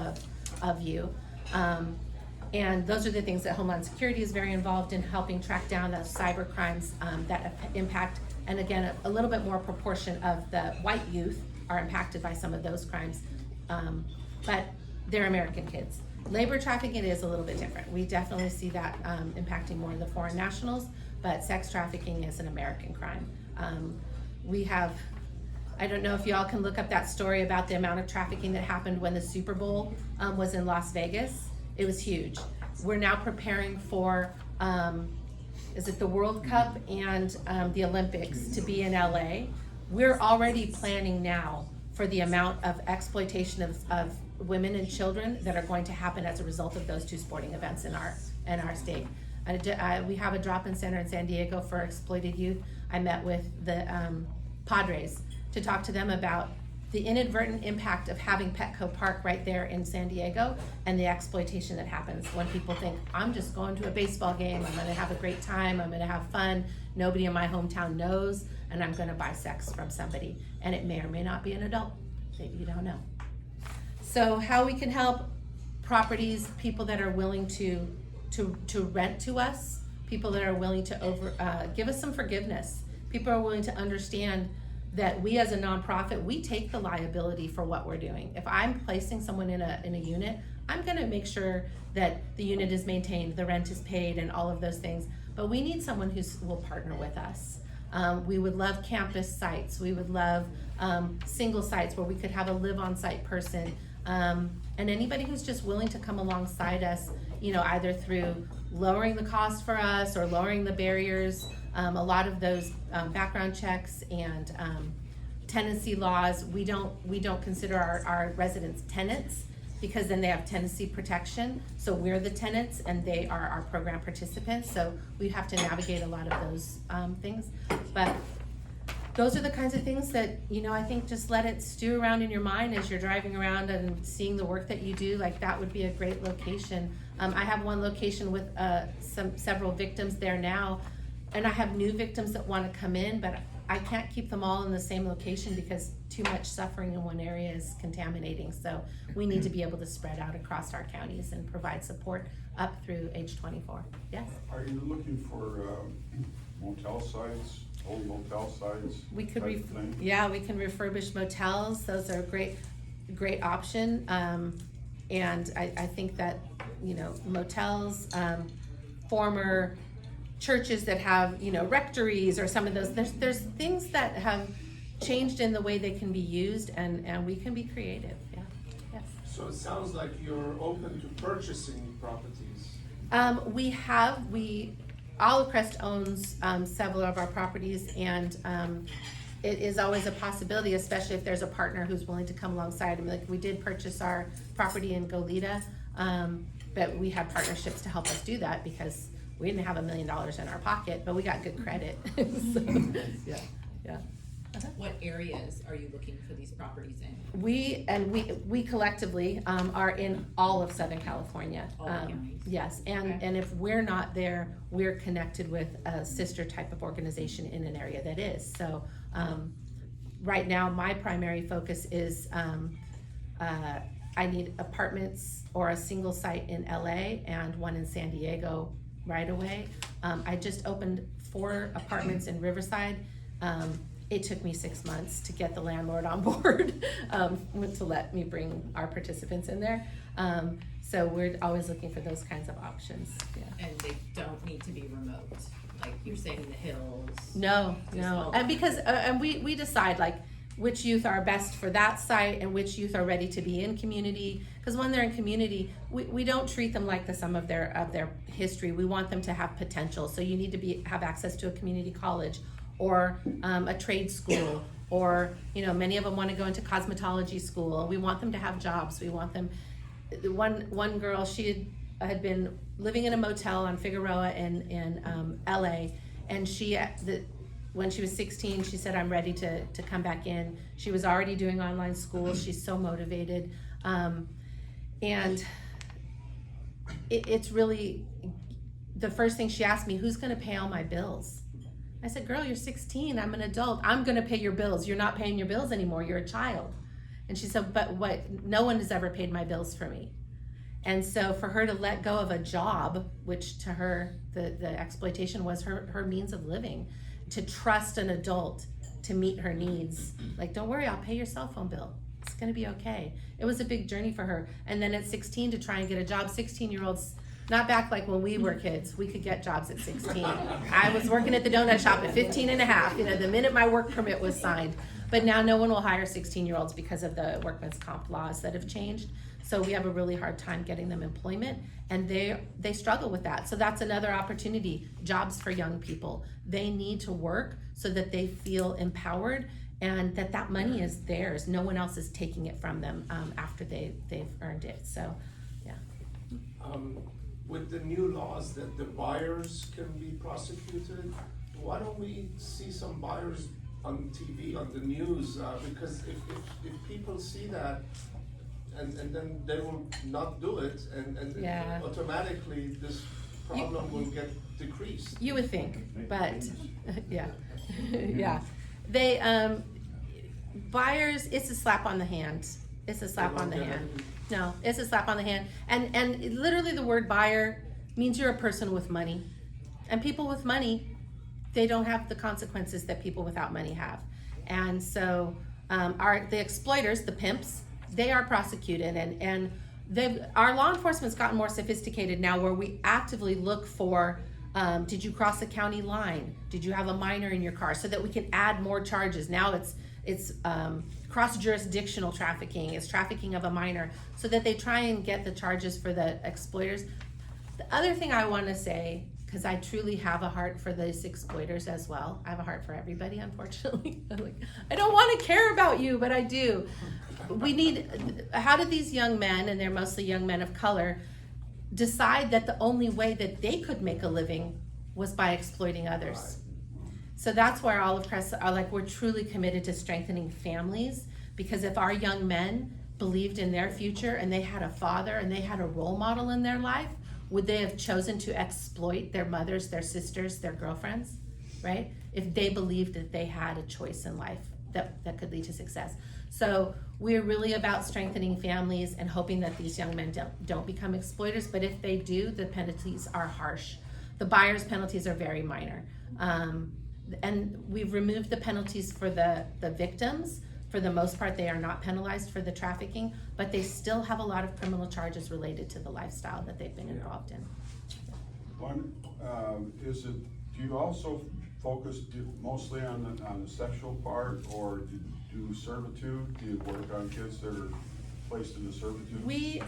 of you. And those are the things that Homeland Security is very involved in, helping track down those cyber crimes that impact, and again, a little bit more proportion of the white youth are impacted by some of those crimes, but they're American kids. Labor trafficking is a little bit different. We definitely see that impacting more of the foreign nationals, but sex trafficking is an American crime. We have, I don't know if y'all can look up that story about the amount of trafficking that happened when the Super Bowl was in Las Vegas. It was huge. We're now preparing for, is it the World Cup and the Olympics to be in LA. We're already planning now for the amount of exploitation of women and children that are going to happen as a result of those two sporting events in our state. We have a drop-in center in San Diego for exploited youth. I met with the Padres to talk to them about the inadvertent impact of having Petco Park right there in San Diego and the exploitation that happens when people think, I'm just going to a baseball game, I'm gonna have a great time, I'm gonna have fun, nobody in my hometown knows, and I'm gonna buy sex from somebody. And it may or may not be an adult, maybe you don't know. So how we can help properties, people that are willing to rent to us, people that are willing to give us some forgiveness. People are willing to understand that we as a nonprofit, we take the liability for what we're doing. If I'm placing someone in a unit, I'm gonna make sure that the unit is maintained, the rent is paid, and all of those things. But we need someone who will partner with us. We would love campus sites. We would love single sites where we could have a live-on-site person. And anybody who's just willing to come alongside us, either through lowering the cost for us or lowering the barriers. A lot of those background checks and tenancy laws, we don't consider our residents tenants, because then they have tenancy protection. So we're the tenants and they are our program participants. So we have to navigate a lot of those things. But those are the kinds of things that, I think just let it stew around in your mind as you're driving around and seeing the work that you do. Like, that would be a great location. I have one location with several victims there now, and I have new victims that want to come in, but I can't keep them all in the same location because too much suffering in one area is contaminating. So we need to be able to spread out across our counties and provide support up through age 24. Yes? Are you looking for motel sites, old motel sites? We could, type of thing? yeah, we can refurbish motels. Those are a great option. And I think that, motels, former churches that have, rectories or some of those, there's things that have changed in the way they can be used, and we can be creative. Yeah. Yes. So it sounds like you're open to purchasing properties. All of Crest owns several of our properties, and it is always a possibility, especially if there's a partner who's willing to come alongside. Like, we did purchase our property in Goleta, but we had partnerships to help us do that because we didn't have $1 million in our pocket, but we got good credit. So, yeah. What areas are you looking for these properties in? We collectively are in all of Southern California. All counties. Yes, and if we're not there, we're connected with a sister type of organization in an area that is. So right now, my primary focus is I need apartments or a single site in LA and one in San Diego right away. I just opened 4 apartments in Riverside. It took me 6 months to get the landlord on board to let me bring our participants in there. So we're always looking for those kinds of options. Yeah. And they don't need to be remote, like you're saying in the hills. No. And because and we decide like which youth are best for that site and which youth are ready to be in community. Because when they're in community, we don't treat them like the sum of their history. We want them to have potential. So you need to have access to a community college or a trade school, or many of them want to go into cosmetology school. We want them to have jobs. We want them. One girl, she had been living in a motel on Figueroa in LA, and when she was 16, she said, I'm ready to come back in. She was already doing online school. She's so motivated. And it's really, the first thing she asked me, who's gonna pay all my bills? I said, girl, you're 16, I'm an adult. I'm gonna pay your bills. You're not paying your bills anymore, you're a child. And she said, but no one has ever paid my bills for me. And so for her to let go of a job, which to her, the exploitation was her means of living, to trust an adult to meet her needs. Like, don't worry, I'll pay your cell phone bill. It's gonna be okay. It was a big journey for her. And then at 16 to try and get a job, 16-year-olds Not back like when we were kids. We could get jobs at 16. I was working at the donut shop at 15 and a half, the minute my work permit was signed. But now no one will hire 16-year-olds because of the workman's comp laws that have changed. So we have a really hard time getting them employment, and they struggle with that. So that's another opportunity, jobs for young people. They need to work so that they feel empowered and that money is theirs. No one else is taking it from them after they've earned it. So, yeah. With the new laws that the buyers can be prosecuted, why don't we see some buyers on TV, on the news? Because if people see that, and then they will not do it, and Yeah. automatically this problem will get decreased. You would think, but yeah, yeah. They buyers. It's a slap on the hand. It's a slap on the hand. No, it's a slap on the hand. And literally, the word buyer means you're a person with money, and people with money, they don't have the consequences that people without money have. And so, the exploiters, the pimps, they are prosecuted, and our law enforcement's gotten more sophisticated now, where we actively look for, did you cross a county line? Did you have a minor in your car? So that we can add more charges. Now it's cross-jurisdictional trafficking, it's trafficking of a minor, so that they try and get the charges for the exploiters. The other thing I want to say, because I truly have a heart for those exploiters as well. I have a heart for everybody, unfortunately. I don't want to care about you, but I do. How did these young men, and they're mostly young men of color, decide that the only way that they could make a living was by exploiting others? So that's where all of Crest are we're truly committed to strengthening families, because if our young men believed in their future and they had a father and they had a role model in their life, would they have chosen to exploit their mothers, their sisters, their girlfriends, right? If they believed that they had a choice in life that could lead to success. So we're really about strengthening families and hoping that these young men don't become exploiters, but if they do, the penalties are harsh. The buyer's penalties are very minor. And we've removed the penalties for the victims. For the most part, they are not penalized for the trafficking, but they still have a lot of criminal charges related to the lifestyle that they've been involved in. One, do you also focus mostly on the sexual part, or do you do servitude? Do you work on kids that are placed into servitude? We,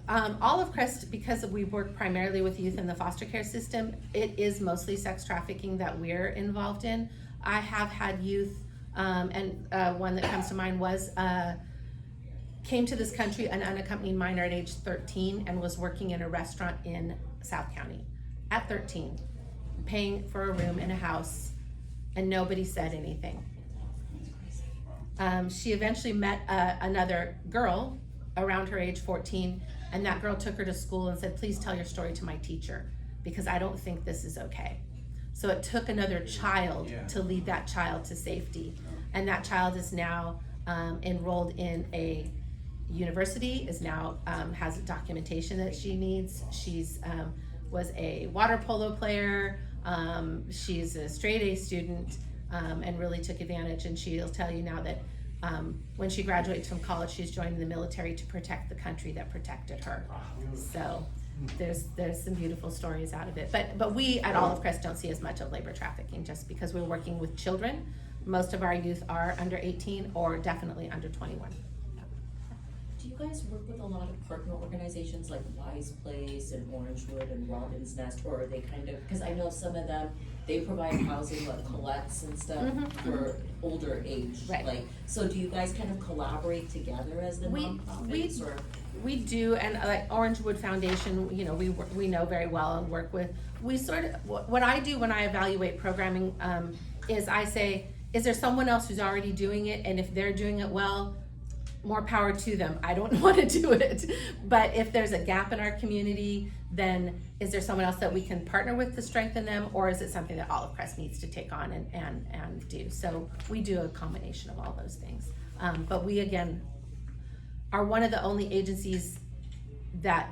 all of Crest, because we work primarily with youth in the foster care system, it is mostly sex trafficking that we're involved in. I have had youth, and one that comes to mind was, came to this country an unaccompanied minor at age 13 and was working in a restaurant in South County at 13, paying for a room in a house, and nobody said anything. She eventually met another girl around her age 14, and that girl took her to school and said, please tell your story to my teacher, because I don't think this is okay. So it took another child to lead that child to safety. And that child is now enrolled in a university, is now has documentation that she needs. She's was a water polo player. She's a straight A student, and really took advantage. And she'll tell you now that when she graduates from college, she's joining the military to protect the country that protected her. So there's some beautiful stories out of it. But we at Olive Crest don't see as much of labor trafficking, just because we're working with children. Most of our youth are under 18 or definitely under 21. Do you guys work with a lot of partner organizations like Wise Place and Orangewood and Robin's Nest, or are they kind of, because I know some of them, they provide housing like Colette's and stuff for older age, Right. So do you guys kind of collaborate together as the nonprofits, or? We do, and like Orangewood Foundation, we know very well and work with. We sort of, what I do when I evaluate programming is I say, is there someone else who's already doing it? And if they're doing it well, more power to them. I don't want to do it. But if there's a gap in our community, then is there someone else that we can partner with to strengthen them? Or is it something that Olive Crest needs to take on and do? So we do a combination of all those things. But we, again, are one of the only agencies that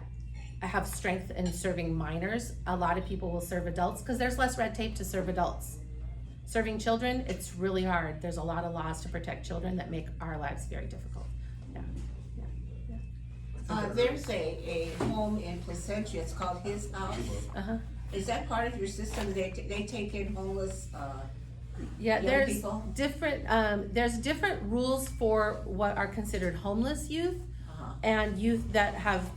have strength in serving minors. A lot of people will serve adults because there's less red tape to serve adults. Serving children, it's really hard. There's a lot of laws to protect children that make our lives very difficult. there's a home in Placentia, it's called His House. Uh-huh. Is that part of your system? They take in homeless, Yeah, young there's people? there's different rules for what are considered homeless youth Uh-huh. and youth that have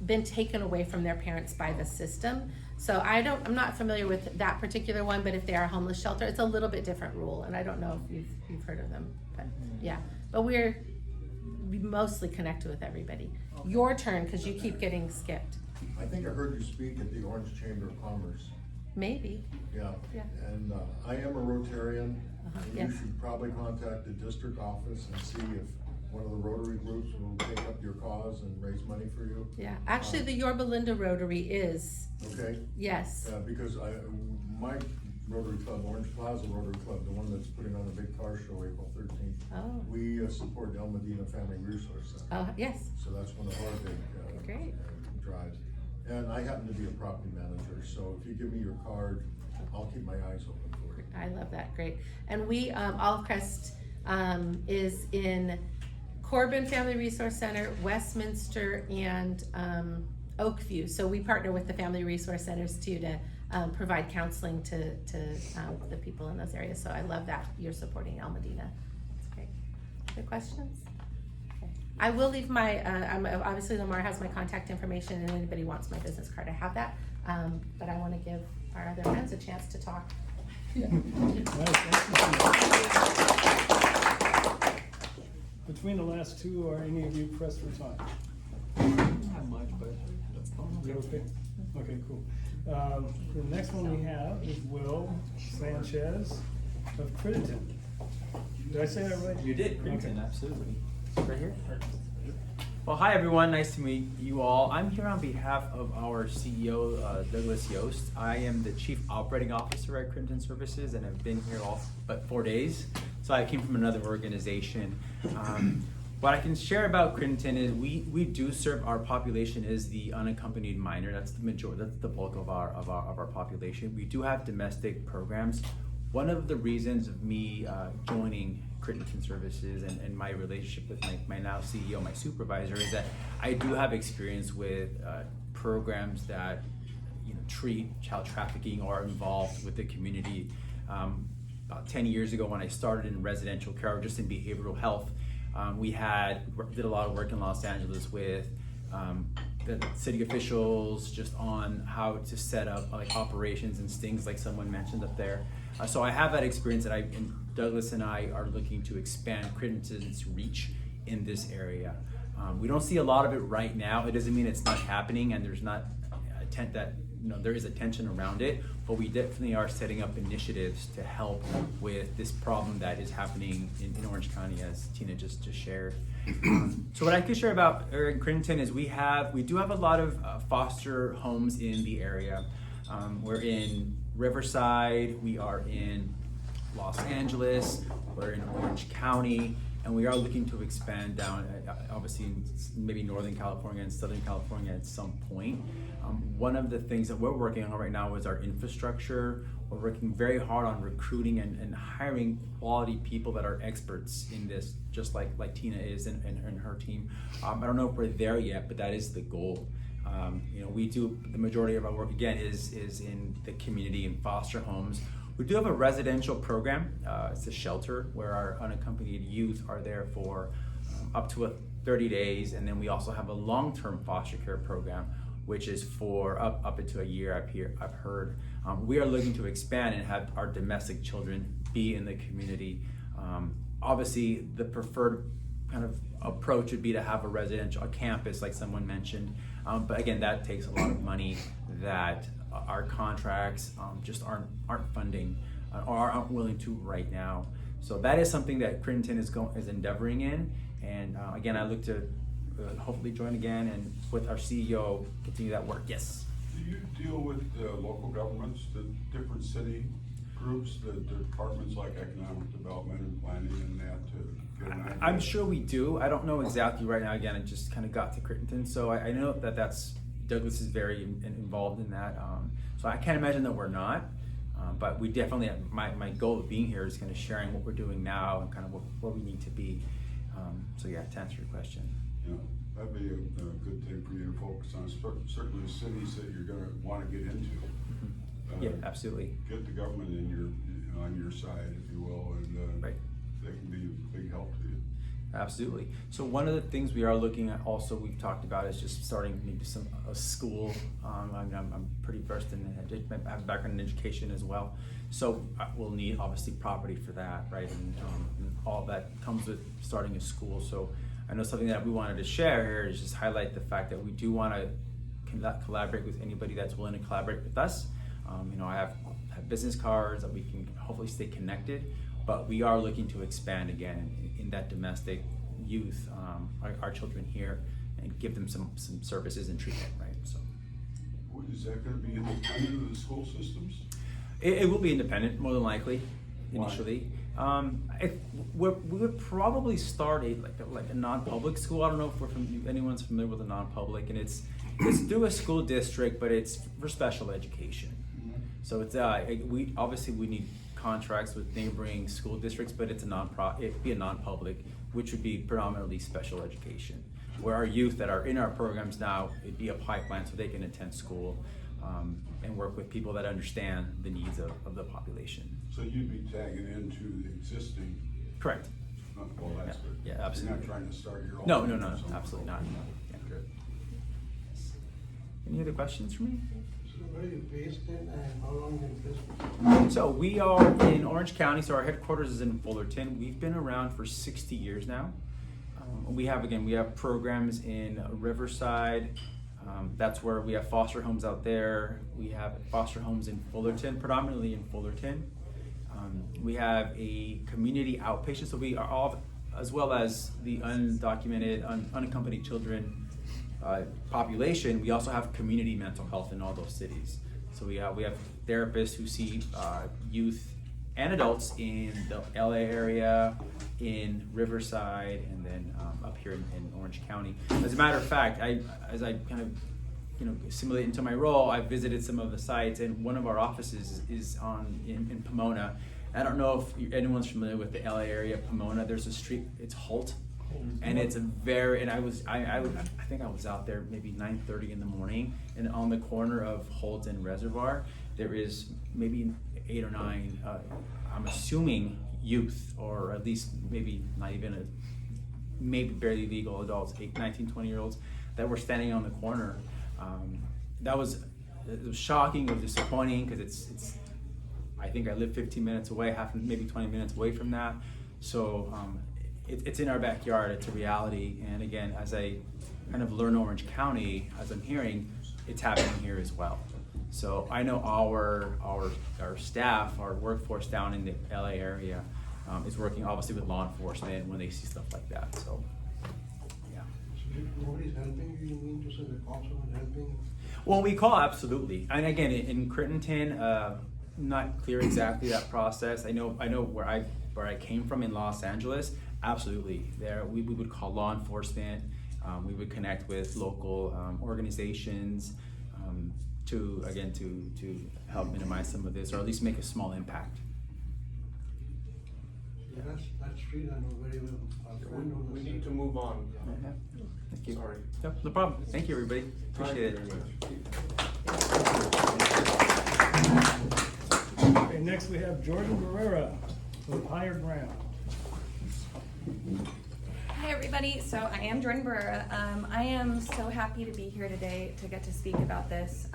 been taken away from their parents by the system. So I'm not familiar with that particular one, but if they are a homeless shelter, it's a little bit different rule, and I don't know if you've heard of them, but yeah. But we mostly connect with everybody. Your turn, because you keep getting skipped. I think I heard you speak at the Orange Chamber of Commerce. Maybe. Yeah. Yeah. And I am a Rotarian. And yes. you should probably contact the district office and see if one of the Rotary groups will take up your cause and raise money for you. Yeah, actually the Yorba Linda Rotary is. Okay? Yes. Because my Rotary Club, Orange Plaza Rotary Club, the one that's putting on a big car show April 13th. Oh. We support the El Medina Family Resource Center. Oh, yes. So that's one of our big Great. drives. And I happen to be a property manager, so if you give me your card, I'll keep my eyes open for you. I love that, great. And we, Olive Crest is in Corbin Family Resource Center, Westminster, and Oakview. So we partner with the Family Resource Centers too to provide counseling to the people in those areas. So I love that you're supporting El Medina. That's great. Other questions? Okay. I will leave my, obviously Lamarr has my contact information, and anybody wants my business card, I have that. But I want to give our other friends a chance to talk. Between the last two, are any of you pressed for time? Not much, but that's fine. You okay? Okay, cool. The next one we have is Sanchez of Crittenton. Did I say that right? You did, Okay. absolutely. Right here. Well, hi everyone, nice to meet you all. I'm here on behalf of our CEO, Douglas Yost. I am the Chief Operating Officer at Crittenton Services, and I've been here all but 4 days. So I came from another organization. What I can share about Crittenton is we do serve, our population is the unaccompanied minor. That's the majority, that's the bulk of our population. We do have domestic programs. One of the reasons of me joining Crittenton Services and my relationship with my now CEO, my supervisor, is that I do have experience with programs that treat child trafficking or are involved with the community. About 10 years ago when I started in residential care or just in behavioral health, we did a lot of work in Los Angeles with the city officials just on how to set up like operations and stings like someone mentioned up there. So I have that experience, and Douglas and I are looking to expand Crittenton's reach in this area. We don't see a lot of it right now. It doesn't mean it's not happening, and there's not there is attention around it, but we definitely are setting up initiatives to help with this problem that is happening in Orange County, as Tina just shared. So what I could share about Crittenton is we do have a lot of foster homes in the area. We're in Riverside, we are in Los Angeles, we're in Orange County, and we are looking to expand down, obviously, maybe Northern California and Southern California at some point. One of the things that we're working on right now is our infrastructure. We're working very hard on recruiting and hiring quality people that are experts in this, just like Tina is and her team. I don't know if we're there yet, but that is the goal. We do, the majority of our work, again, is in the community in foster homes. We do have a residential program. It's a shelter where our unaccompanied youth are there for up to 30 days. And then we also have a long-term foster care program, which is for up into a year, I've heard. We are looking to expand and have our domestic children be in the community. Obviously, the preferred kind of approach would be to have a campus like someone mentioned. But again, that takes a lot of money that our contracts just aren't funding or aren't willing to right now. So that is something that Crittenton is endeavoring in. And again, I look to hopefully join again and with our CEO continue that work. Yes. Do you deal with the local governments, the different city groups, the departments like economic development and planning and that to get an idea? I'm sure we do. I don't know exactly right now. Again, I just kind of got to Crittenton, so I know that's Douglas is very involved in that. So I can't imagine that we're not. But we definitely, my goal of being here is kind of sharing what we're doing now and kind of where we need to be. So yeah, to answer your question. you know, that'd be a good thing for you to focus on, certainly cities that you're gonna wanna get into. Yeah, absolutely. Get the government on your side, if you will, and Right. they can be a big help to you. Absolutely. So one of the things we are looking at also, we've talked about, is just starting maybe a school. I'm pretty versed in I have a background in education as well. So we'll need obviously property for that, right? And all that comes with starting a school. So I know something that we wanted to share here is just highlight the fact that we do want to collaborate with anybody that's willing to collaborate with us. I have business cards that we can hopefully stay connected, but we are looking to expand again in that domestic youth, our children here, and give them some services and treatment, right? So, Is that gonna be independent of the school systems? it will be independent, more than likely, Why? initially. We would probably start like a non-public school. I don't know if anyone's familiar with a non-public, and it's through a school district, but it's for special education. So it's we need contracts with neighboring school districts, but it'd be a non-public, which would be predominantly special education. Where our youth that are in our programs now, it'd be a pipeline so they can attend school and work with people that understand the needs of the population. So you'd be tagging into the existing. Correct. Well, that's good. Yeah, absolutely. You're not trying to start your own. No, something. absolutely not. Yeah. Good. Any other questions for me? Where are you based in and how long have you been? So we are in Orange County, so our headquarters is in Fullerton. We've been around for 60 years now. We have programs in Riverside. That's where we have foster homes out there. We have foster homes in Fullerton, predominantly in Fullerton. We have a community outpatient, so we are all, as well as the undocumented, unaccompanied children population. We also have community mental health in all those cities. So we have therapists who see youth and adults in the LA area, in Riverside, and then up here in Orange County. As a matter of fact, as I kind of assimilate into my role, I visited some of the sites, and one of our offices is in Pomona. I don't know if anyone's familiar with the LA area, Pomona. There's a street, it's Holt. And it's I think I was out there maybe 9:30 in the morning, and on the corner of Holt and Reservoir, there is maybe 8 or 9, I'm assuming youth, or at least maybe not even maybe barely legal adults, 19, 20-year-olds, that were standing on the corner. It was shocking, it was disappointing, because it's I think I live 15 minutes away, maybe 20 minutes away from that. So it's in our backyard, it's a reality. And again, as I kind of learn Orange County, as I'm hearing, it's happening here as well. So I know our staff, our workforce down in the LA area is working obviously with law enforcement when they see stuff like that. So yeah. So if nobody's helping you, mean to say the cops are not helping? Well, we call absolutely. And again, in Crittenton, not clear exactly that process. I know where I came from in Los Angeles. Absolutely, there we would call law enforcement. We would connect with local organizations to help minimize some of this, or at least make a small impact. Yeah, that street I know very well. Our friend on the We need side. to move on. Thank you. Sorry. No problem. Thank you, everybody. Appreciate it. Okay, next we have Jordan Barrera with Higher Ground. Hi everybody, so I am Jordan Barrera. I am so happy to be here today to get to speak about this.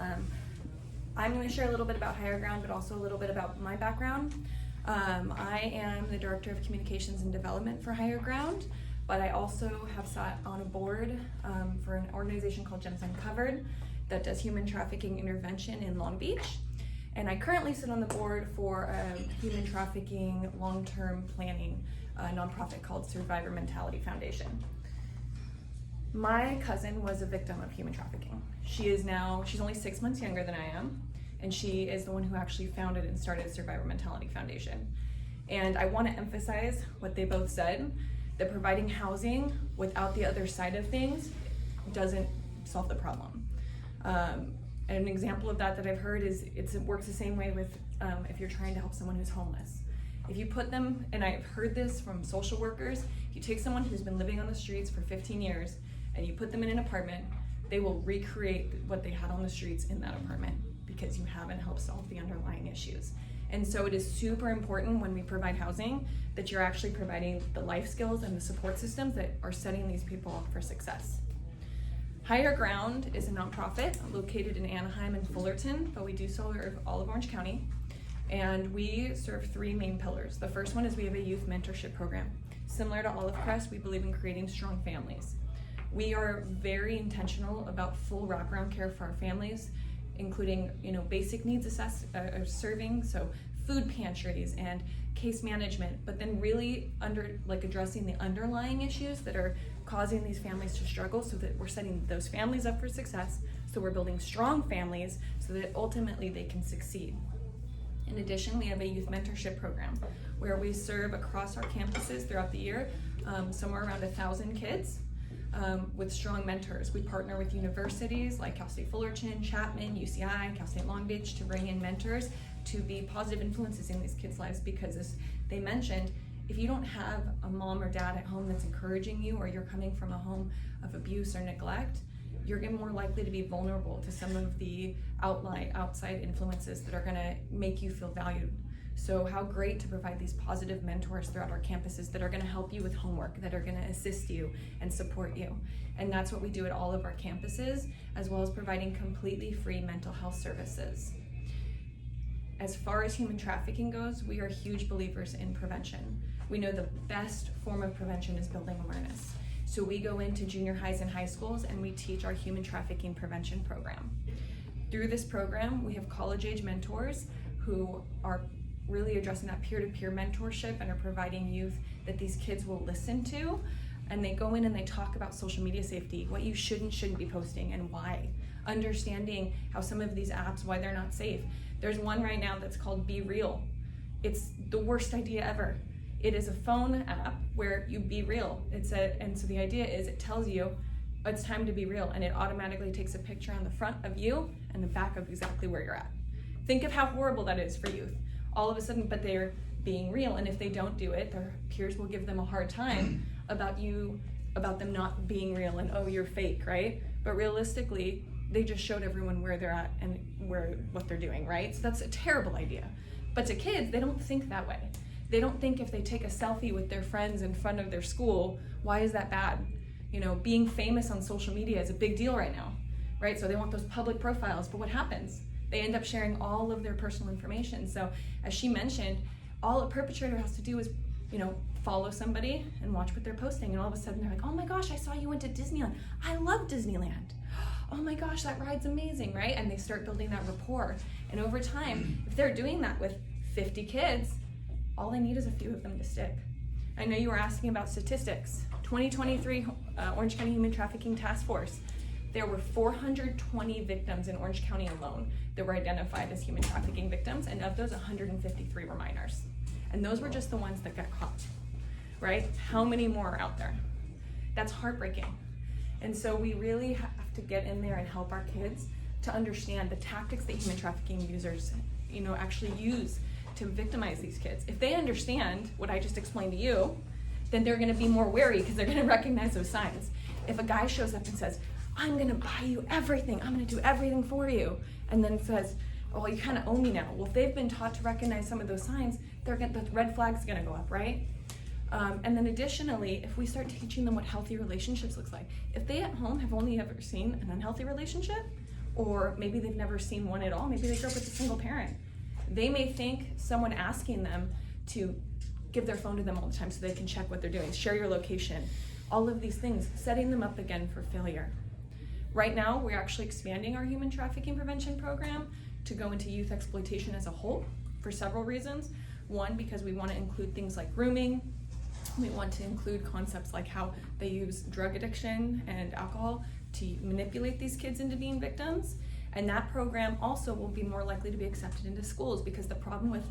I'm going to share a little bit about Higher Ground, but also a little bit about my background. I am the Director of Communications and Development for Higher Ground, but I also have sat on a board for an organization called Gems Uncovered that does human trafficking intervention in Long Beach. And I currently sit on the board for a human trafficking long-term planning nonprofit called Survivor Mentality Foundation. My cousin was a victim of human trafficking. She's only 6 months younger than I am, and she is the one who actually founded and started Survivor Mentality Foundation. And I want to emphasize what they both said, that providing housing without the other side of things doesn't solve the problem. An example of that I've heard is it works the same way with if you're trying to help someone who's homeless. If you put them, and I've heard this from social workers, if you take someone who's been living on the streets for 15 years and you put them in an apartment, they will recreate what they had on the streets in that apartment because you haven't helped solve the underlying issues. And so it is super important when we provide housing that you're actually providing the life skills and the support systems that are setting these people up for success. Higher Ground is a nonprofit located in Anaheim and Fullerton, but we do serve all of Orange County. And we serve 3 main pillars. The first one is we have a youth mentorship program. Similar to all of Crest, we believe in creating strong families. We are very intentional about full wraparound care for our families, including basic needs serving, so food pantries and case management, but then really addressing the underlying issues that are causing these families to struggle, so that we're setting those families up for success, so we're building strong families so that ultimately they can succeed. In addition, we have a youth mentorship program where we serve across our campuses throughout the year, somewhere around 1,000 kids with strong mentors. We partner with universities like Cal State Fullerton, Chapman, UCI, Cal State Long Beach to bring in mentors to be positive influences in these kids' lives, because as they mentioned, if you don't have a mom or dad at home that's encouraging you, or you're coming from a home of abuse or neglect, you're more likely to be vulnerable to some of the outside influences that are gonna make you feel valued. So how great to provide these positive mentors throughout our campuses that are gonna help you with homework, that are gonna assist you and support you. And that's what we do at all of our campuses, as well as providing completely free mental health services. As far as human trafficking goes, we are huge believers in prevention. We know the best form of prevention is building awareness. So we go into junior highs and high schools and we teach our human trafficking prevention program. Through this program, we have college-age mentors who are really addressing that peer-to-peer mentorship and are providing youth that these kids will listen to. And they go in and they talk about social media safety, what you shouldn't be posting and why. Understanding how some of these apps, why they're not safe. There's one right now that's called Be Real. It's the worst idea ever. It is a phone app where you be real. And so the idea is it tells you it's time to be real, and it automatically takes a picture on the front of you and the back of exactly where you're at. Think of how horrible that is for youth. All of a sudden, but they're being real, and if they don't do it, their peers will give them a hard time about them not being real and, oh, you're fake, right? But realistically, they just showed everyone where they're at and what they're doing, right? So that's a terrible idea. But to kids, they don't think that way. They don't think if they take a selfie with their friends in front of their school, why is that bad? Being famous on social media is a big deal right now, right? So they want those public profiles, but what happens? They end up sharing all of their personal information. So as she mentioned, all a perpetrator has to do is, follow somebody and watch what they're posting. And all of a sudden they're like, oh my gosh, I saw you went to Disneyland. I love Disneyland. Oh my gosh, that ride's amazing, right? And they start building that rapport. And over time, if they're doing that with 50 kids, all they need is a few of them to stick. I know you were asking about statistics. 2023 Orange County Human Trafficking Task Force, there were 420 victims in Orange County alone that were identified as human trafficking victims, and of those, 153 were minors. And those were just the ones that got caught, right? How many more are out there? That's heartbreaking. And so we really have to get in there and help our kids to understand the tactics that human trafficking users, actually use to victimize these kids. If they understand what I just explained to you, then they're gonna be more wary because they're gonna recognize those signs. If a guy shows up and says, I'm gonna buy you everything, I'm gonna do everything for you, and then says, oh, well, you kind of owe me now. Well, if they've been taught to recognize some of those signs, the red flag's gonna go up, right? And then additionally, if we start teaching them what healthy relationships looks like, if they at home have only ever seen an unhealthy relationship, or maybe they've never seen one at all, maybe they grew up with a single parent, they may think someone asking them to give their phone to them all the time so they can check what they're doing, share your location, all of these things, setting them up again for failure. Right now, we're actually expanding our human trafficking prevention program to go into youth exploitation as a whole for several reasons. One, because we want to include things like grooming. We want to include concepts like how they use drug addiction and alcohol to manipulate these kids into being victims. And that program also will be more likely to be accepted into schools, because the problem with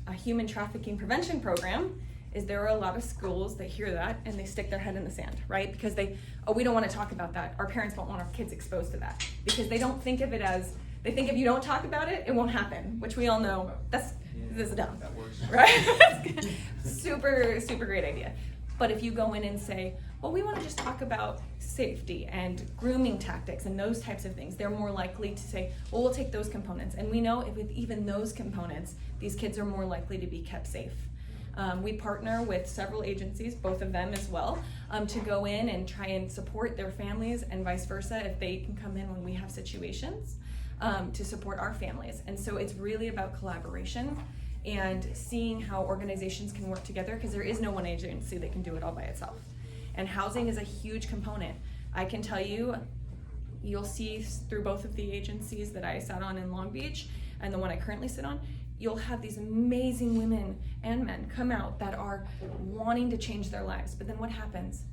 a human trafficking prevention program is there are a lot of schools that hear that and they stick their head in the sand, right? Because we don't want to talk about that. Our parents don't want our kids exposed to that, because they don't think of it as, they think if you don't talk about it, it won't happen, which we all know this is dumb, right? Super, super great idea. But if you go in and say, well, we want to just talk about safety and grooming tactics and those types of things, they're more likely to say, well, we'll take those components. And we know if with even those components, these kids are more likely to be kept safe. We partner with several agencies, both of them as well, to go in and try and support their families and vice versa if they can come in when we have situations to support our families. And so it's really about collaboration and seeing how organizations can work together, because there is no one agency that can do it all by itself. And housing is a huge component. I can tell you, you'll see through both of the agencies that I sat on in Long Beach and the one I currently sit on, you'll have these amazing women and men come out that are wanting to change their lives. But then what happens?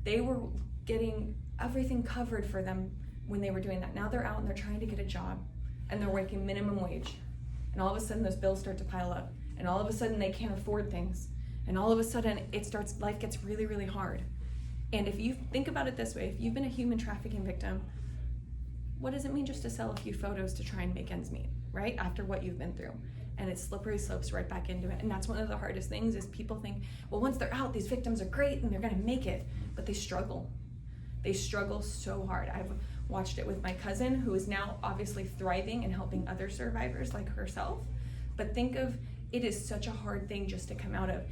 They were getting everything covered for them when they were doing that. Now they're out and they're trying to get a job and they're working minimum wage. And all of a sudden those bills start to pile up. And all of a sudden they can't afford things. And all of a sudden life gets really, really hard. And if you think about it this way, if you've been a human trafficking victim, what does it mean just to sell a few photos to try and make ends meet, right? After what you've been through. And it slippery slopes right back into it. And that's one of the hardest things is people think, well, once they're out, these victims are great and they're gonna make it, but they struggle. They struggle so hard. I've watched it with my cousin who is now obviously thriving and helping other survivors like herself. But think of, it is such a hard thing just to come out of.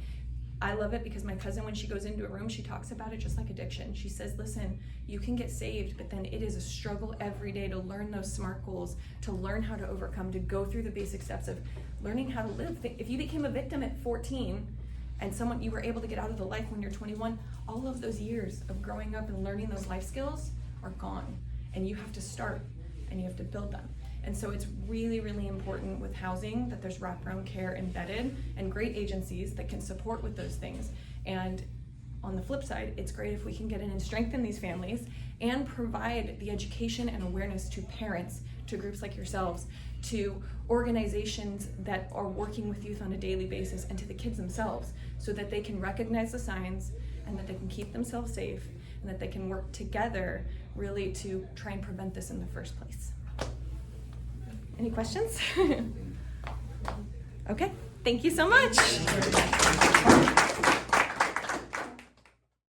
I love it because my cousin, when she goes into a room, she talks about it just like addiction. She says, listen, you can get saved, but then it is a struggle every day to learn those SMART goals, to learn how to overcome, to go through the basic steps of learning how to live. If you became a victim at 14 and you were able to get out of the life when you're 21, all of those years of growing up and learning those life skills are gone. And you have to start and you have to build them. And so it's really, really important with housing that there's wraparound care embedded and great agencies that can support with those things. And on the flip side, it's great if we can get in and strengthen these families and provide the education and awareness to parents, to groups like yourselves, to organizations that are working with youth on a daily basis, and to the kids themselves, so that they can recognize the signs and that they can keep themselves safe and that they can work together really to try and prevent this in the first place. Any questions? Okay, thank you so much.